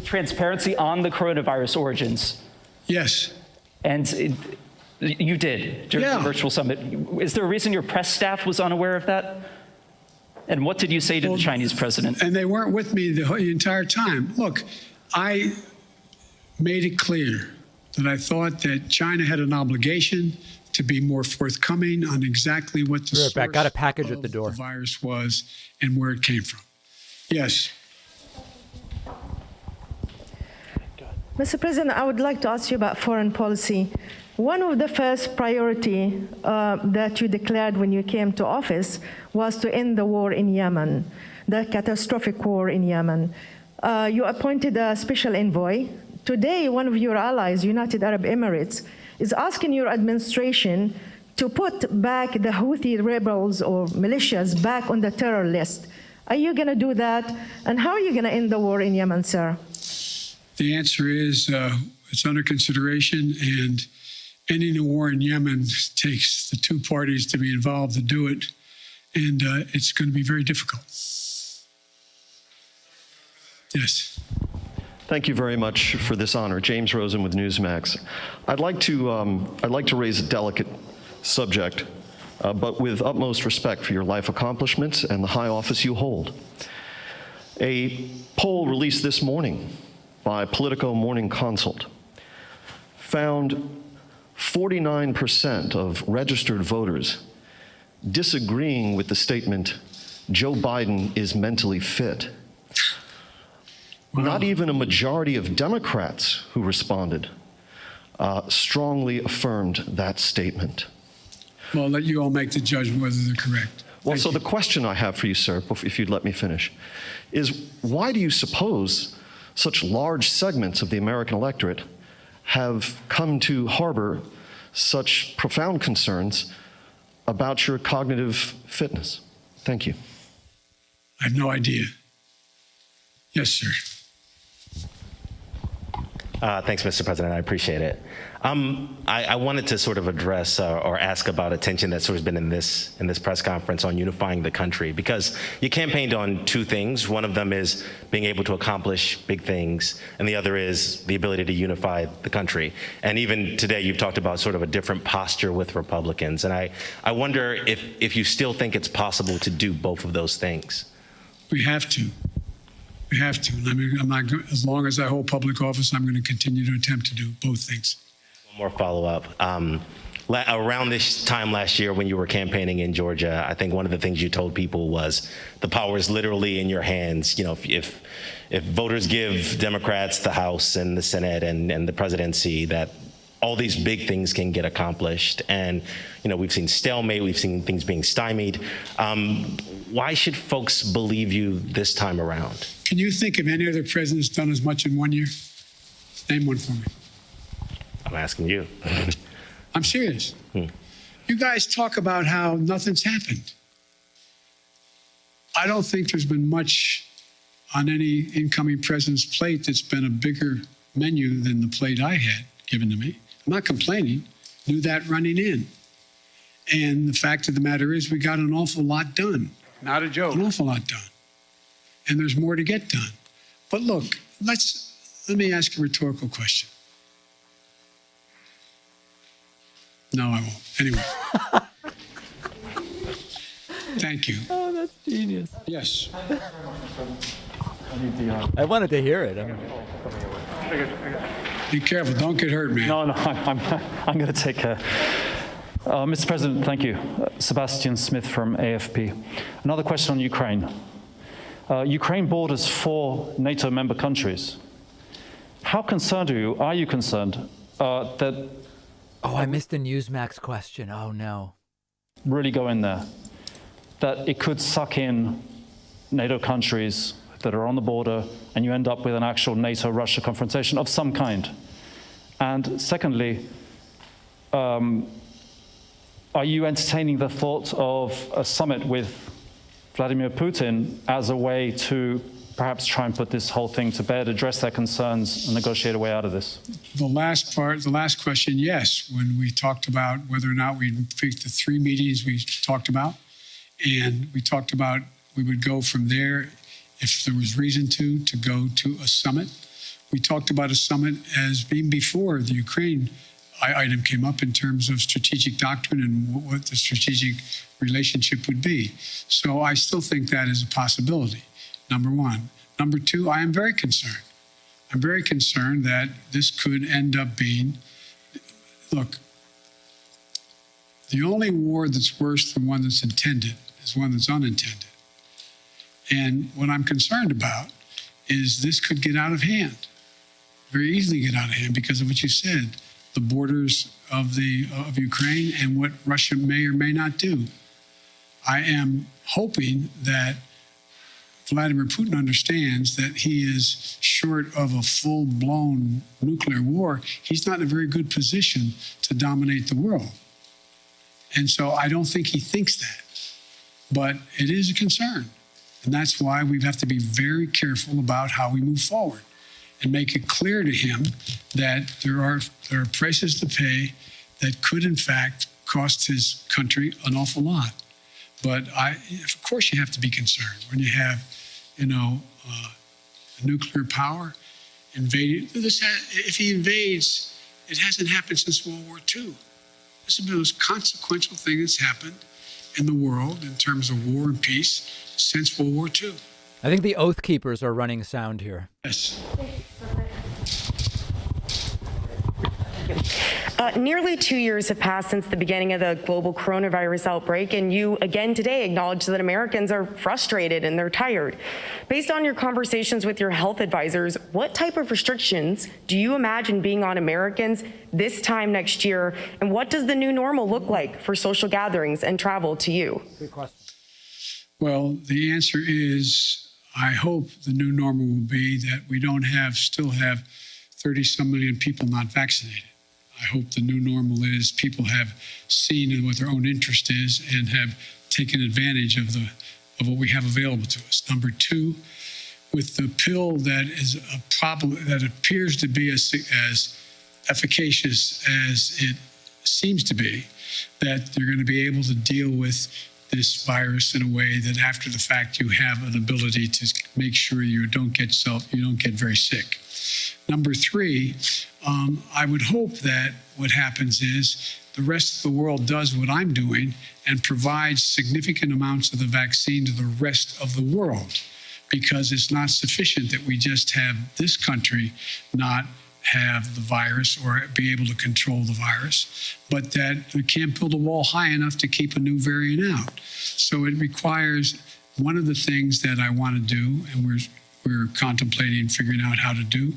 Transparency on the coronavirus origins. Yes. And you did during the virtual summit. Is there a reason your press staff was unaware of that? And what did you say to the Chinese president? And they weren't with me the entire time. Look, I made it clear that I thought that China had an obligation to be more forthcoming on exactly what the source got a package at the door. The virus was and where it came from. Yes. Mr. President, I would like to ask you about foreign policy. One of the first priority that you declared when you came to office was to end the war in Yemen, the catastrophic war in Yemen. You appointed a special envoy. Today, one of your allies, United Arab Emirates, is asking your administration to put back the Houthi rebels or militias back on the terror list. Are you going to do that? And how are you going to end the war in Yemen, sir? The answer is it's under consideration, and ending a war in Yemen takes the two parties to be involved to do it, and it's going to be very difficult. Yes. Thank you very much for this honor. James Rosen with Newsmax. I'd like to raise a delicate subject, but with utmost respect for your life accomplishments and the high office you hold. A poll released this morning by Politico Morning Consult found 49% of registered voters disagreeing with the statement, Joe Biden is mentally fit. Not even a majority of Democrats who responded strongly affirmed that statement. Well, I'll let you all make the judgment whether they're correct. Well, so the question I have for you, sir, if you'd let me finish, is why do you suppose such large segments of the American electorate have come to harbor such profound concerns about your cognitive fitness? Thank you. I have no idea. Yes, sir. Thanks, Mr. President. I appreciate it. I wanted to sort of address or ask about attention that's sort of been in this press conference on unifying the country, because you campaigned on two things. One of them is being able to accomplish big things, and the other is the ability to unify the country. And even today, you've talked about sort of a different posture with Republicans. And I wonder if you still think it's possible to do both of those things. We have to. We have to. I mean, I'm not, as long as I hold public office, I'm going to continue to attempt to do both things. One more follow-up. Around this time last year when you were campaigning in Georgia, I think one of the things you told people was the power is literally in your hands. You know, if voters give Democrats the House and the Senate and the presidency, that all these big things can get accomplished. And, you know, we've seen stalemate, we've seen things being stymied. Why should folks believe you this time around? Can you think of any other president's done as much in 1 year? Name one for me. I'm asking you. I'm serious. You guys talk about how nothing's happened. I don't think there's been much on any incoming president's plate that's been a bigger menu than the plate I had given to me. I'm not complaining. Knew that running in. And the fact of the matter is we got an awful lot done. Not a joke. An awful lot done. And there's more to get done. But look, let me ask a rhetorical question. No, I won't. Anyway. Thank you. Oh, that's genius. Yes. I wanted to hear it. Be careful. Don't get hurt, man. No, I'm going to take care. Mr. President, thank you. Sebastian Smith from AFP. Another question on Ukraine. Ukraine borders 4 NATO member countries. How concerned are you concerned that... Oh, I missed the Newsmax question. Oh, no. Really go in there. That it could suck in NATO countries that are on the border and you end up with an actual NATO-Russia confrontation of some kind. And secondly, are you entertaining the thought of a summit with Vladimir Putin as a way to perhaps try and put this whole thing to bed, address their concerns, and negotiate a way out of this? The last question, yes. When we talked about whether or not we'd pick the 3 meetings we talked about, and we talked about we would go from there if there was reason to go to a summit. We talked about a summit as being before the Ukraine item came up in terms of strategic doctrine and what the strategic relationship would be. So I still think that is a possibility, number one. Number two, I am very concerned. I'm very concerned that this could end up being, look, the only war that's worse than one that's intended is one that's unintended. And what I'm concerned about is this could get out of hand, very easily get out of hand because of what you said, the borders of Ukraine and what Russia may or may not do. I am hoping that Vladimir Putin understands that he is short of a full-blown nuclear war. He's not in a very good position to dominate the world. And so I don't think he thinks that. But it is a concern. And that's why we have to be very careful about how we move forward and make it clear to him that there are prices to pay that could, in fact, cost his country an awful lot. But of course, you have to be concerned when you have, nuclear power invading. If he invades, it hasn't happened since World War II. This has been the most consequential thing that's happened in the world in terms of war and peace since World War II. I think the Oath Keepers are running sound here. Yes. Nearly 2 years have passed since the beginning of the global coronavirus outbreak, and you again today acknowledge that Americans are frustrated and they're tired. Based on your conversations with your health advisors, what type of restrictions do you imagine being on Americans this time next year, and what does the new normal look like for social gatherings and travel to you? Good question. Well, the answer is, I hope the new normal will be that we don't still have 30-some million people not vaccinated. I hope the new normal is people have seen what their own interest is and have taken advantage of what we have available to us. Number two, with the pill that is a problem that appears to be as efficacious as it seems to be, that they're going to be able to deal with this virus in a way that after the fact you have an ability to make sure you don't get very sick. Number three, I would hope that what happens is the rest of the world does what I'm doing and provides significant amounts of the vaccine to the rest of the world, because it's not sufficient that we just have this country not have the virus or be able to control the virus, but that we can't build a wall high enough to keep a new variant out. So it requires, one of the things that I want to do, and we're contemplating figuring out how to do,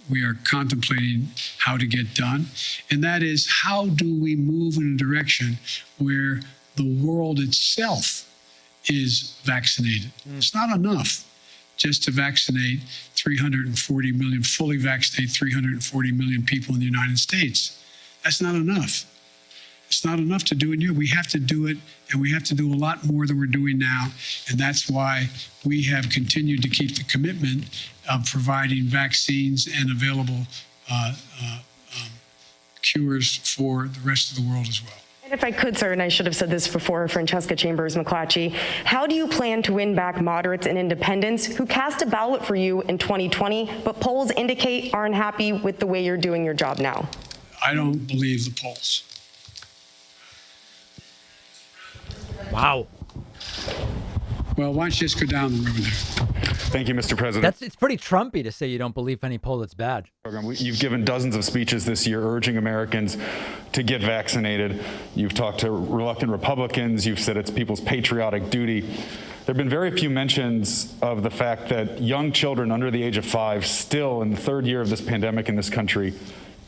we are contemplating how to get done, and that is, how do we move in a direction where the world itself is vaccinated? It's not enough just to vaccinate 340 million, fully vaccinate 340 million people in the United States. That's not enough. It's not enough to do it here. We have to do it, and we have to do a lot more than we're doing now. And that's why we have continued to keep the commitment of providing vaccines and available cures for the rest of the world as well. And if I could, sir, and I should have said this before, Francesca Chambers McClatchy, how do you plan to win back moderates and independents who cast a ballot for you in 2020, but polls indicate aren't happy with the way you're doing your job now? I don't believe the polls. Wow. Well, why don't you just go down the road there? Thank you, Mr. President. It's pretty Trumpy to say you don't believe any poll that's bad. You've given dozens of speeches this year urging Americans to get vaccinated. You've talked to reluctant Republicans. You've said it's people's patriotic duty. There have been very few mentions of the fact that young children under the age of 5, still in the third year of this pandemic in this country,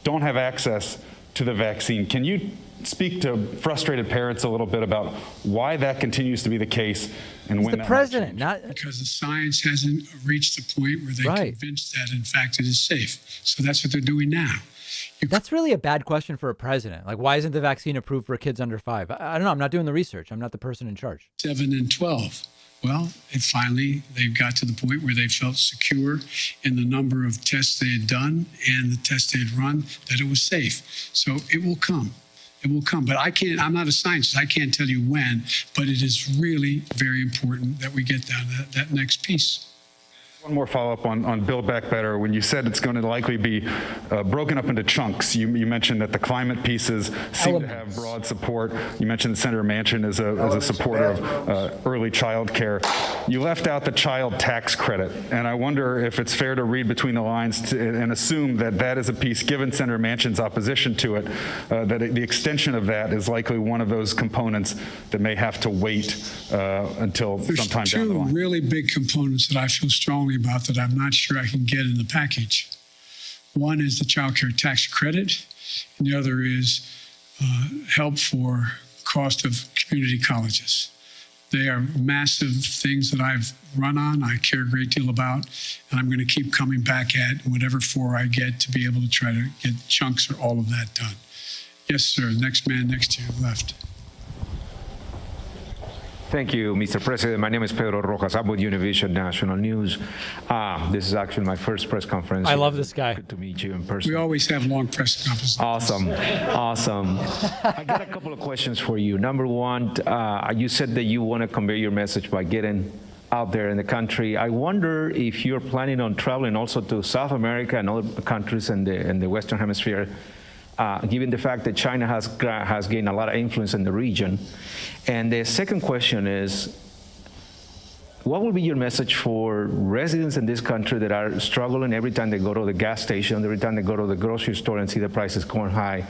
don't have access to the vaccine. Can you speak to frustrated parents a little bit about why that continues to be the case and when the president, not because the science hasn't reached the point where they're convinced that in fact it is safe. So that's what they're doing now. That's really a bad question for a president. Like, why isn't the vaccine approved for kids under 5? I don't know. I'm not doing the research. I'm not the person in charge. 7 and 12. Well, they've got to the point where they felt secure in the number of tests they had done and the tests they had run, that it was safe. So it will come. It will come. But I'm not a scientist. I can't tell you when, but it is really very important that we get down to that next piece. One more follow-up on Build Back Better. When you said it's going to likely be broken up into chunks, you mentioned that the climate pieces seem to have broad support. You mentioned that Senator Manchin is a supporter of early child care. You left out the child tax credit, and I wonder if it's fair to read between the lines and assume that that is a piece, given Senator Manchin's opposition to it, that the extension of that is likely one of those components that may have to wait until sometime down the line. There's 2 really big components that I feel strongly about that I'm not sure I can get in the package. One is the child care tax credit, and the other is help for cost of community colleges. They are massive things that I've run on, I care a great deal about, and I'm going to keep coming back at whatever floor I get to be able to try to get chunks or all of that done. Yes, sir. Next man next to your left. Thank you, Mr. President. My name is Pedro Rojas. I'm with Univision National News. This is actually my first press conference. I love this guy. Good to meet you in person. We always have long press conferences. Awesome. I got a couple of questions for you. Number one, you said that you want to convey your message by getting out there in the country. I wonder if you're planning on traveling also to South America and other countries in the Western Hemisphere, given the fact that China has gained a lot of influence in the region. And the second question is, what will be your message for residents in this country that are struggling every time they go to the gas station, every time they go to the grocery store and see the prices going high,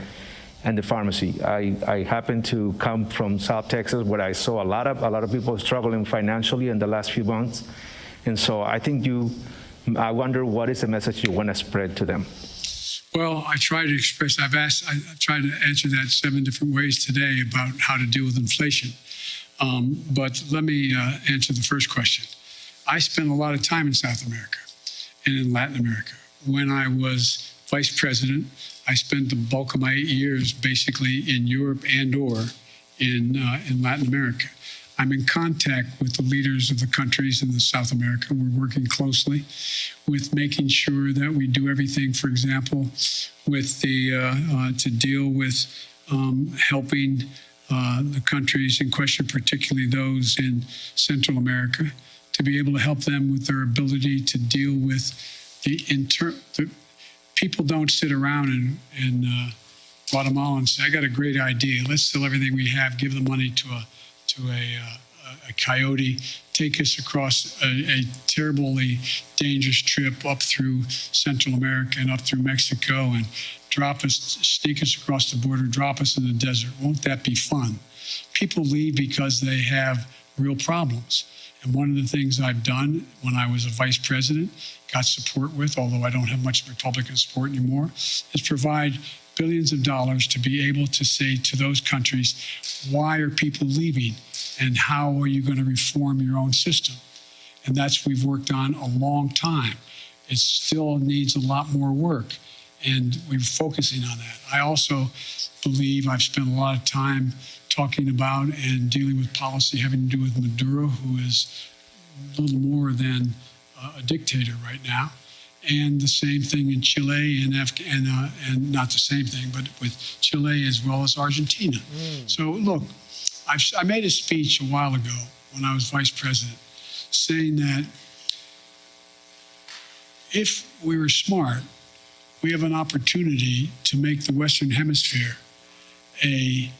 and the pharmacy? I happen to come from South Texas, where I saw a lot of people struggling financially in the last few months, and so I wonder what is the message you want to spread to them? Well, I try to express. I tried to answer that 7 different ways today about how to deal with inflation. But let me answer the first question. I spent a lot of time in South America and in Latin America. When I was vice president, I spent the bulk of my 8 years basically in Europe and/or in Latin America. I'm in contact with the leaders of the countries in South America. We're working closely with making sure that we do everything, for example, with to deal with helping the countries in question, particularly those in Central America, to be able to help them with their ability to deal with the people don't sit around in Guatemala and say, I got a great idea. Let's sell everything we have, give the money to a coyote, take us across a terribly dangerous trip up through Central America and up through Mexico and sneak us across the border, drop us in the desert. Won't that be fun? People leave because they have real problems. And one of the things I've done when I was a vice president, got support with, although I don't have much Republican support anymore, is provide billions of dollars to be able to say to those countries, why are people leaving and how are you going to reform your own system? And that's what we've worked on a long time. It still needs a lot more work, and we're focusing on that. I also believe I've spent a lot of time talking about and dealing with policy having to do with Maduro, who is little more than a dictator right now. And the same thing in Chile and not the same thing, but with Chile as well as Argentina. So look, I made a speech a while ago when I was vice president saying that if we were smart, we have an opportunity to make the Western Hemisphere a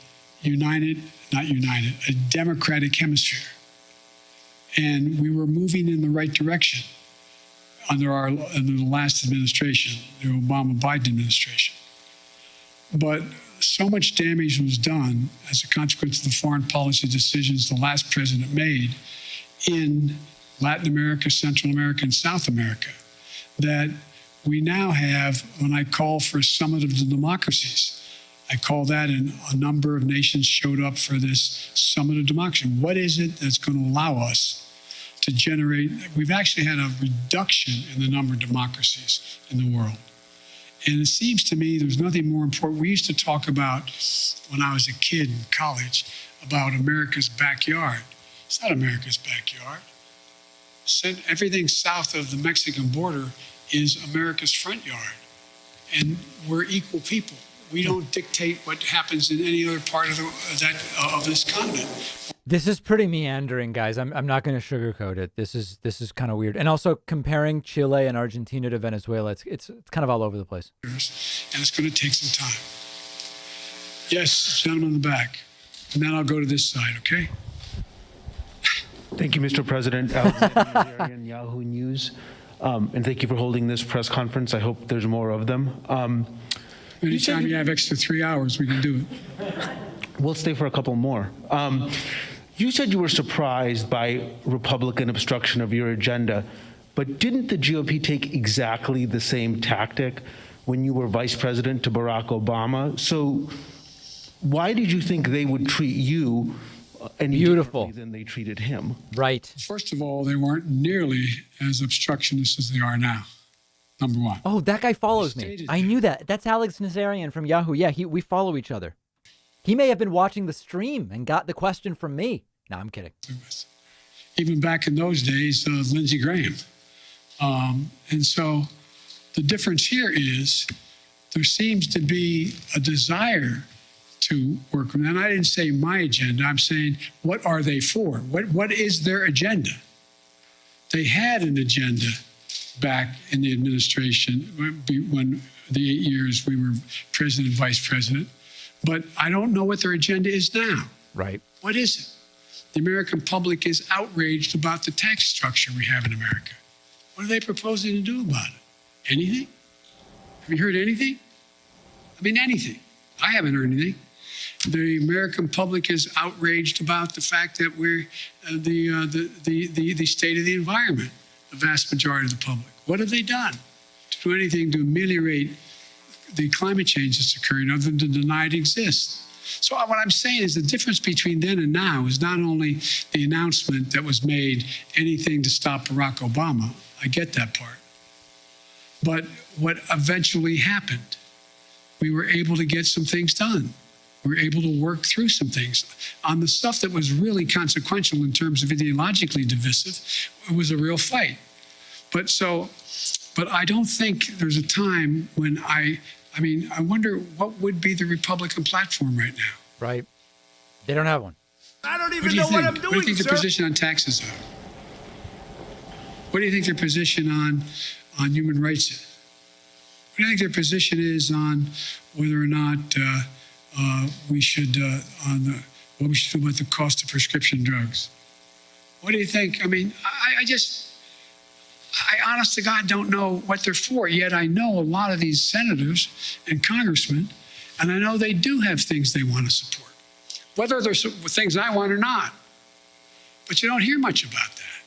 democratic hemisphere. And we were moving in the right direction under the last administration, the Obama-Biden administration. But so much damage was done as a consequence of the foreign policy decisions the last president made in Latin America, Central America, and South America that we now have, when I call for a summit of the democracies, I call that, and a number of nations showed up for this summit of democracy. What is it that's going to allow us to generate? We've actually had a reduction in the number of democracies in the world. And it seems to me there's nothing more important. We used to talk about, when I was a kid in college, about America's backyard. It's not America's backyard. Everything south of the Mexican border is America's front yard. And we're equal people. We don't dictate what happens in any other part of this continent. This is pretty meandering, guys. I'm not going to sugarcoat it. This is kind of weird. And also comparing Chile and Argentina to Venezuela, it's kind of all over the place. And it's going to take some time. Yes, gentleman in the back. And then I'll go to this side, okay? Thank you, Mr. President. Alexander Yahoo News. And thank you for holding this press conference. I hope there's more of them. Anytime you have extra 3 hours, we can do it. We'll stay for a couple more. You said you were surprised by Republican obstruction of your agenda, but didn't the GOP take exactly the same tactic when you were vice president to Barack Obama? So why did you think they would treat you any differently than they treated him? Right. First of all, they weren't nearly as obstructionist as they are now. Number one. Oh, that guy follows me. I knew that. That's Alex Nazarian from Yahoo. Yeah, we follow each other. He may have been watching the stream and got the question from me. No, I'm kidding. Even back in those days, Lindsey Graham. And so the difference here is there seems to be a desire to work. And I didn't say my agenda. I'm saying, what are they for? What is their agenda? They had an agenda back in the administration when the 8 years we were president and vice president, but I don't know what their agenda is now. Right. What is it? The American public is outraged about the tax structure we have in America. What are they proposing to do about it? Anything? Have you heard anything? I mean, anything. I haven't heard anything. The American public is outraged about the fact that we're the state of the environment, the vast majority of the public. What have they done to do anything to ameliorate the climate change that's occurring other than to deny it exists? So what I'm saying is the difference between then and now is not only the announcement that was made, anything to stop Barack Obama. I get that part. But what eventually happened, we were able to get some things done. We were able to work through some things. On the stuff that was really consequential in terms of ideologically divisive, it was a real fight. But I don't think there's a time when I wonder what would be the Republican platform right now. Right. They don't have one. I don't even know what I'm doing, What do you think sir? their position on taxes are? What do you think their position on human rights is? What do you think their position is on whether or not we should what we should do about the cost of prescription drugs? What do you think? I mean, I honest to God don't know what they're for, yet I know a lot of these senators and congressmen, and I know they do have things they want to support, whether they're things I want or not. But you don't hear much about that.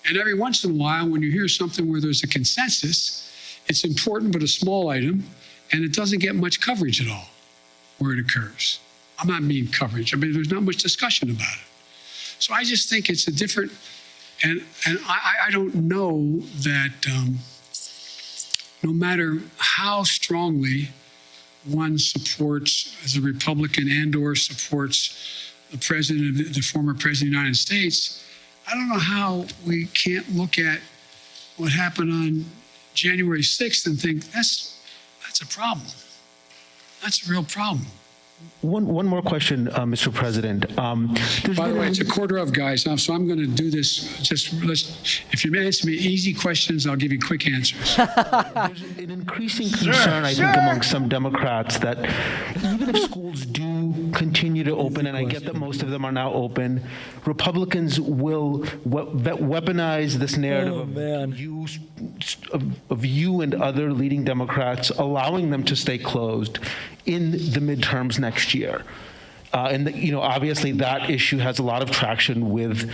And every once in a while, when you hear something where there's a consensus, it's important but a small item, and it doesn't get much coverage at all where it occurs. I'm not mean coverage. I mean, there's not much discussion about it. So I just think it's a different, and I don't know that no matter how strongly one supports as a Republican and or supports the president, the former president of the United States, I don't know how we can't look at what happened on January 6th and think that's a problem. That's a real problem. One more question, Mr. President. By the way, it's a quarter of, guys, so I'm going to do this. If you answer me easy questions, I'll give you quick answers. There's an increasing concern, I think, among some Democrats that even if schools do continue to open, and I get that most of them are now open, Republicans will weaponize this narrative of you and other leading Democrats, allowing them to stay closed in the midterms next year. Obviously that issue has a lot of traction with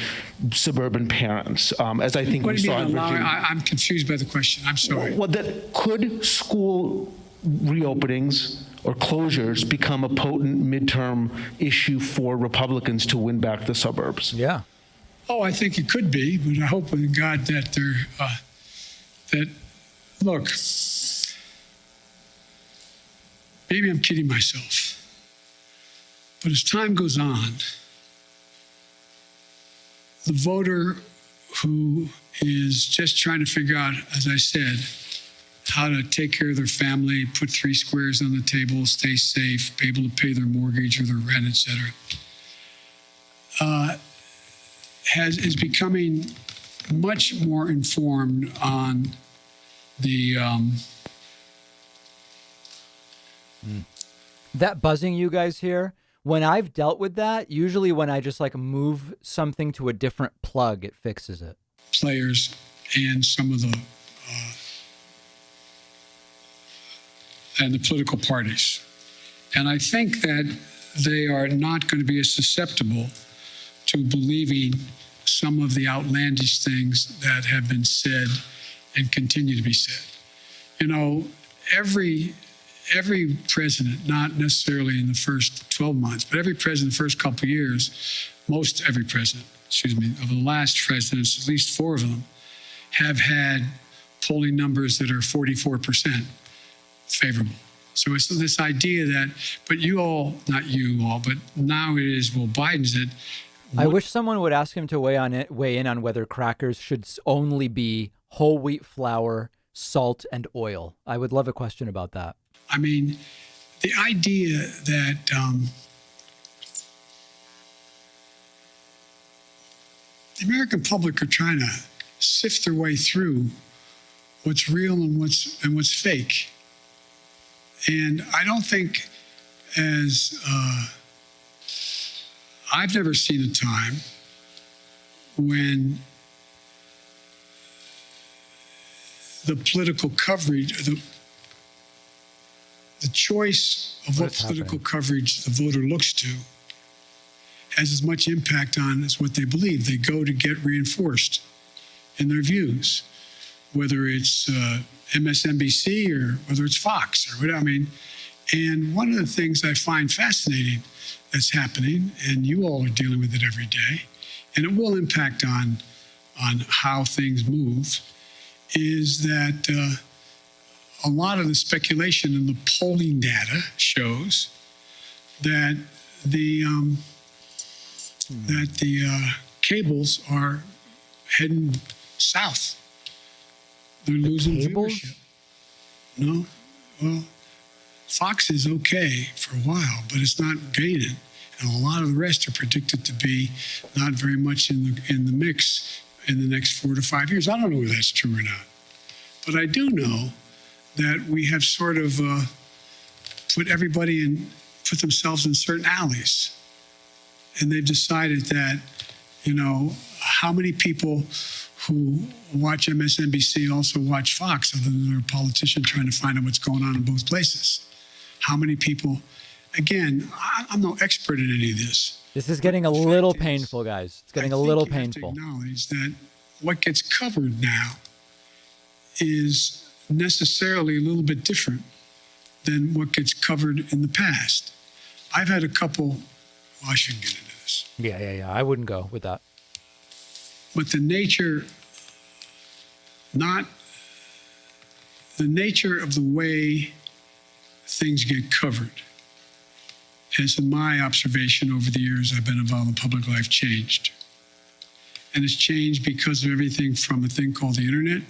suburban parents, as I think What we do you saw in mean Virginia. I'm confused by the question. I'm sorry. Well, could school reopenings or closures become a potent midterm issue for Republicans to win back the suburbs? Yeah. Oh, I think it could be, but I hope with God that look, maybe I'm kidding myself, but as time goes on, the voter who is just trying to figure out, as I said, how to take care of their family, put 3 squares on the table, stay safe, be able to pay their mortgage or their rent, et cetera, is becoming much more informed on the that buzzing you guys hear, when I've dealt with that, usually when I just like move something to a different plug, it fixes it. Players and some of the political parties. And I think that they are not going to be as susceptible to believing some of the outlandish things that have been said and continue to be said. You know, every president, not necessarily in the first 12 months, but every president the first couple of years, every president, of the last presidents, at least 4 of them, have had polling numbers that are 44% favorable. So it's this idea that, but you all, not you all, but now it is, well, Biden's it. I wish someone would ask him to weigh in on whether crackers should only be whole wheat flour, salt, and oil. I would love a question about that. I mean, the idea that the American public are trying to sift their way through what's real and what's fake. And I don't think I've never seen a time when the political coverage, the choice of what political coverage the voter looks to has as much impact on as what they believe. They go to get reinforced in their views, whether it's MSNBC or whether it's Fox or whatever. I mean, and one of the things I find fascinating that's happening, and you all are dealing with it every day, and it will impact on how things move, is that a lot of the speculation in the polling data shows that the cables are heading south. They're losing viewership. No, well, Fox is okay for a while, but it's not gaining, and a lot of the rest are predicted to be not very much in the mix in the next 4 to 5 years. I don't know whether that's true or not, but I do know that we have sort of put themselves in certain alleys, and they've decided that, you know, how many people who watch MSNBC also watch Fox, other than they're a politician trying to find out what's going on in both places? How many people? Again, I'm no expert in any of this. This is getting a little painful, guys. It's getting a little painful. I think you have to acknowledge that what gets covered now is necessarily a little bit different than what gets covered in the past. I've had a couple, well, I shouldn't get into this. Yeah. I wouldn't go with that. But the nature of the way things get covered has, in my observation over the years I've been involved in public life, changed. And it's changed because of everything from a thing called the internet.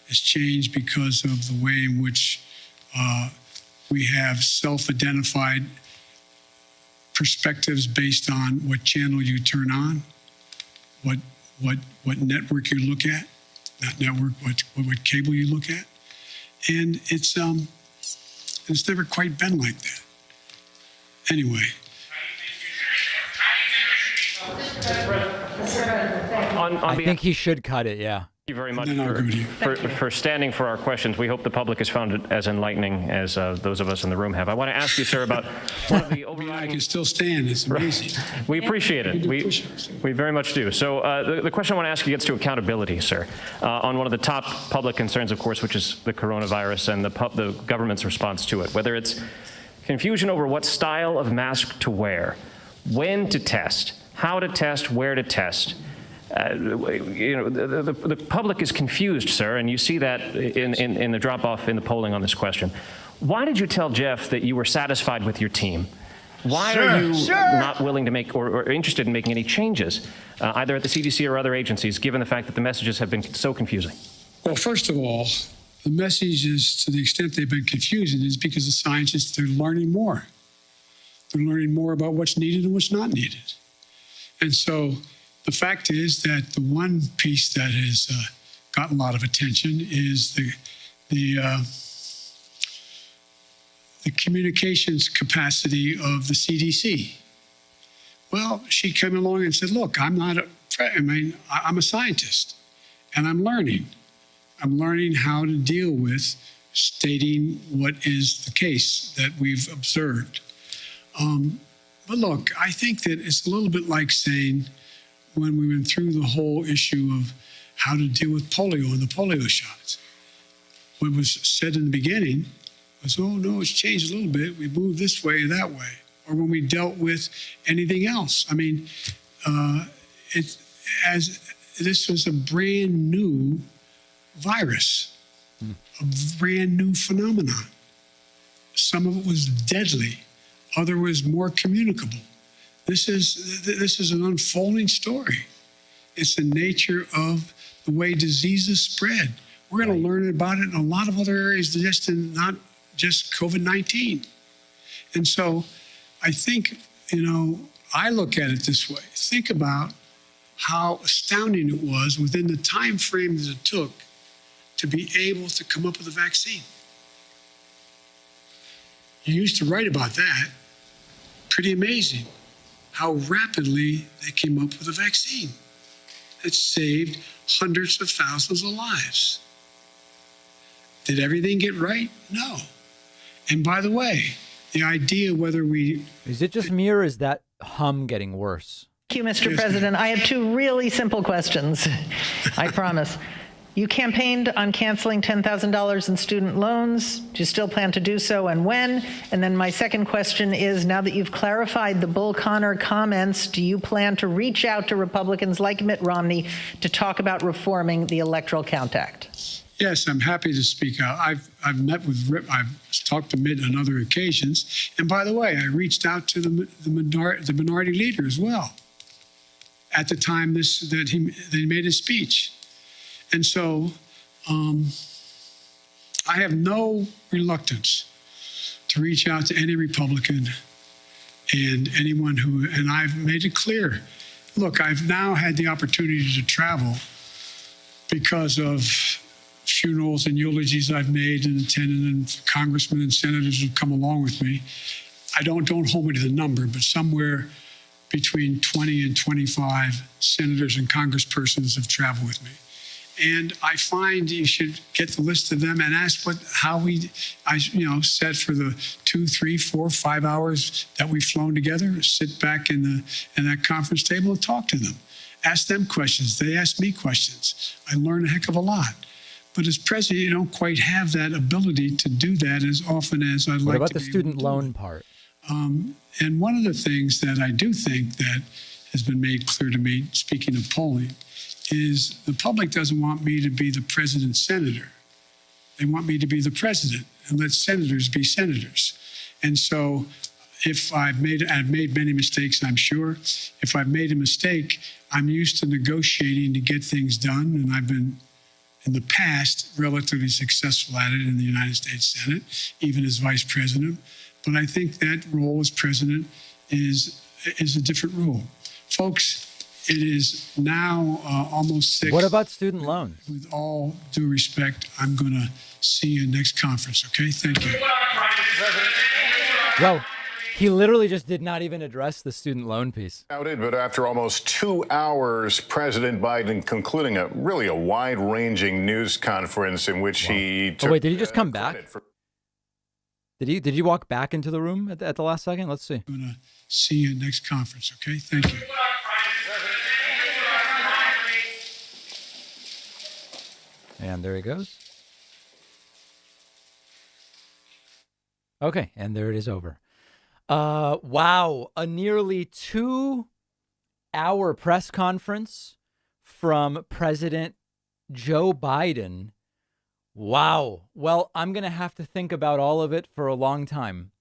It's changed because of the way in which we have self-identified perspectives based on what channel you turn on, what network you look at, not network, what cable you look at. And it's never quite been like that. Anyway. I think he should cut it, yeah. Thank you very much for standing for our questions. We hope the public has found it as enlightening as those of us in the room have. I want to ask you, sir, about one of the overriding... I can still stand. It's amazing. We appreciate it. We very much do. So the question I want to ask you gets to accountability, sir, on one of the top public concerns, of course, which is the coronavirus and the government's response to it, whether it's confusion over what style of mask to wear, when to test, how to test, where to test. The public is confused, sir, and you see that in the drop-off in the polling on this question. Why did you tell Jeff that you were satisfied with your team? Why are you not willing to make or interested in making any changes, either at the CDC or other agencies, given the fact that the messages have been so confusing? Well, first of all, the messages, to the extent they've been confusing, is because the scientists, they're learning more. They're learning more about what's needed and what's not needed. And so the fact is that the one piece that has gotten a lot of attention is the communications capacity of the CDC. Well, she came along and said, look, I'm a scientist, and I'm learning. I'm learning how to deal with stating what is the case that we've observed. But look, I think that it's a little bit like saying, when we went through the whole issue of how to deal with polio and the polio shots, what was said in the beginning was, oh, no, it's changed a little bit. We moved this way or that way. Or when we dealt with anything else. I mean, this was a brand new virus, a brand new phenomenon. Some of it was deadly. Other was more communicable. This is an unfolding story. It's the nature of the way diseases spread. We're going to learn about it in a lot of other areas, not just COVID-19. And so I think, I look at it this way. Think about how astounding it was within the time frame that it took to be able to come up with a vaccine. You used to write about that. Pretty amazing how rapidly they came up with a vaccine that saved hundreds of thousands of lives. Did everything get right? No. And by the way, the idea whether we... Is it just me or is that hum getting worse? Thank you, Mr. President. I have two really simple questions, I promise. You campaigned on canceling $10,000 in student loans. Do you still plan to do so, and when? And then my second question is, now that you've clarified the Bull Connor comments, do you plan to reach out to Republicans like Mitt Romney to talk about reforming the Electoral Count Act? Yes, I'm happy to speak out. I've met with Rip. I've talked to Mitt on other occasions. And by the way, I reached out to the minority leader as well at the time that he made his speech. And so I have no reluctance to reach out to any Republican and anyone and I've made it clear. Look, I've now had the opportunity to travel because of funerals and eulogies I've made and attended, and congressmen and senators have come along with me. Don't hold me to the number, but somewhere between 20 and 25 senators and congresspersons have traveled with me. And I find you should get the list of them and ask how I said for the 2, 3, 4, 5 hours that we've flown together, sit back in that conference table and talk to them. Ask them questions. They ask me questions. I learn a heck of a lot. But as president, you don't quite have that ability to do that as often as I'd like to. What about the student loan part? And one of the things that I do think that has been made clear to me, speaking of polling, is the public doesn't want me to be the president's senator. They want me to be the president and let senators be senators. And so if I've made many mistakes, I'm sure. If I've made a mistake, I'm used to negotiating to get things done. And I've been, in the past, relatively successful at it in the United States Senate, even as vice president. But I think that role as president is a different role. Folks, it is now almost 6. What about student loans? With all due respect, I'm going to see you next conference, okay? Thank you. Well, he literally just did not even address the student loan piece. But after almost 2 hours, President Biden concluding a wide-ranging news conference in which he took... Oh, wait, did he just come back? Did he walk back into the room at the last second? Let's see. I'm going to see you next conference, okay? Thank you. And there he goes. Okay, and there it is over. Wow, a nearly 2-hour press conference from President Joe Biden. Wow. Well, I'm going to have to think about all of it for a long time.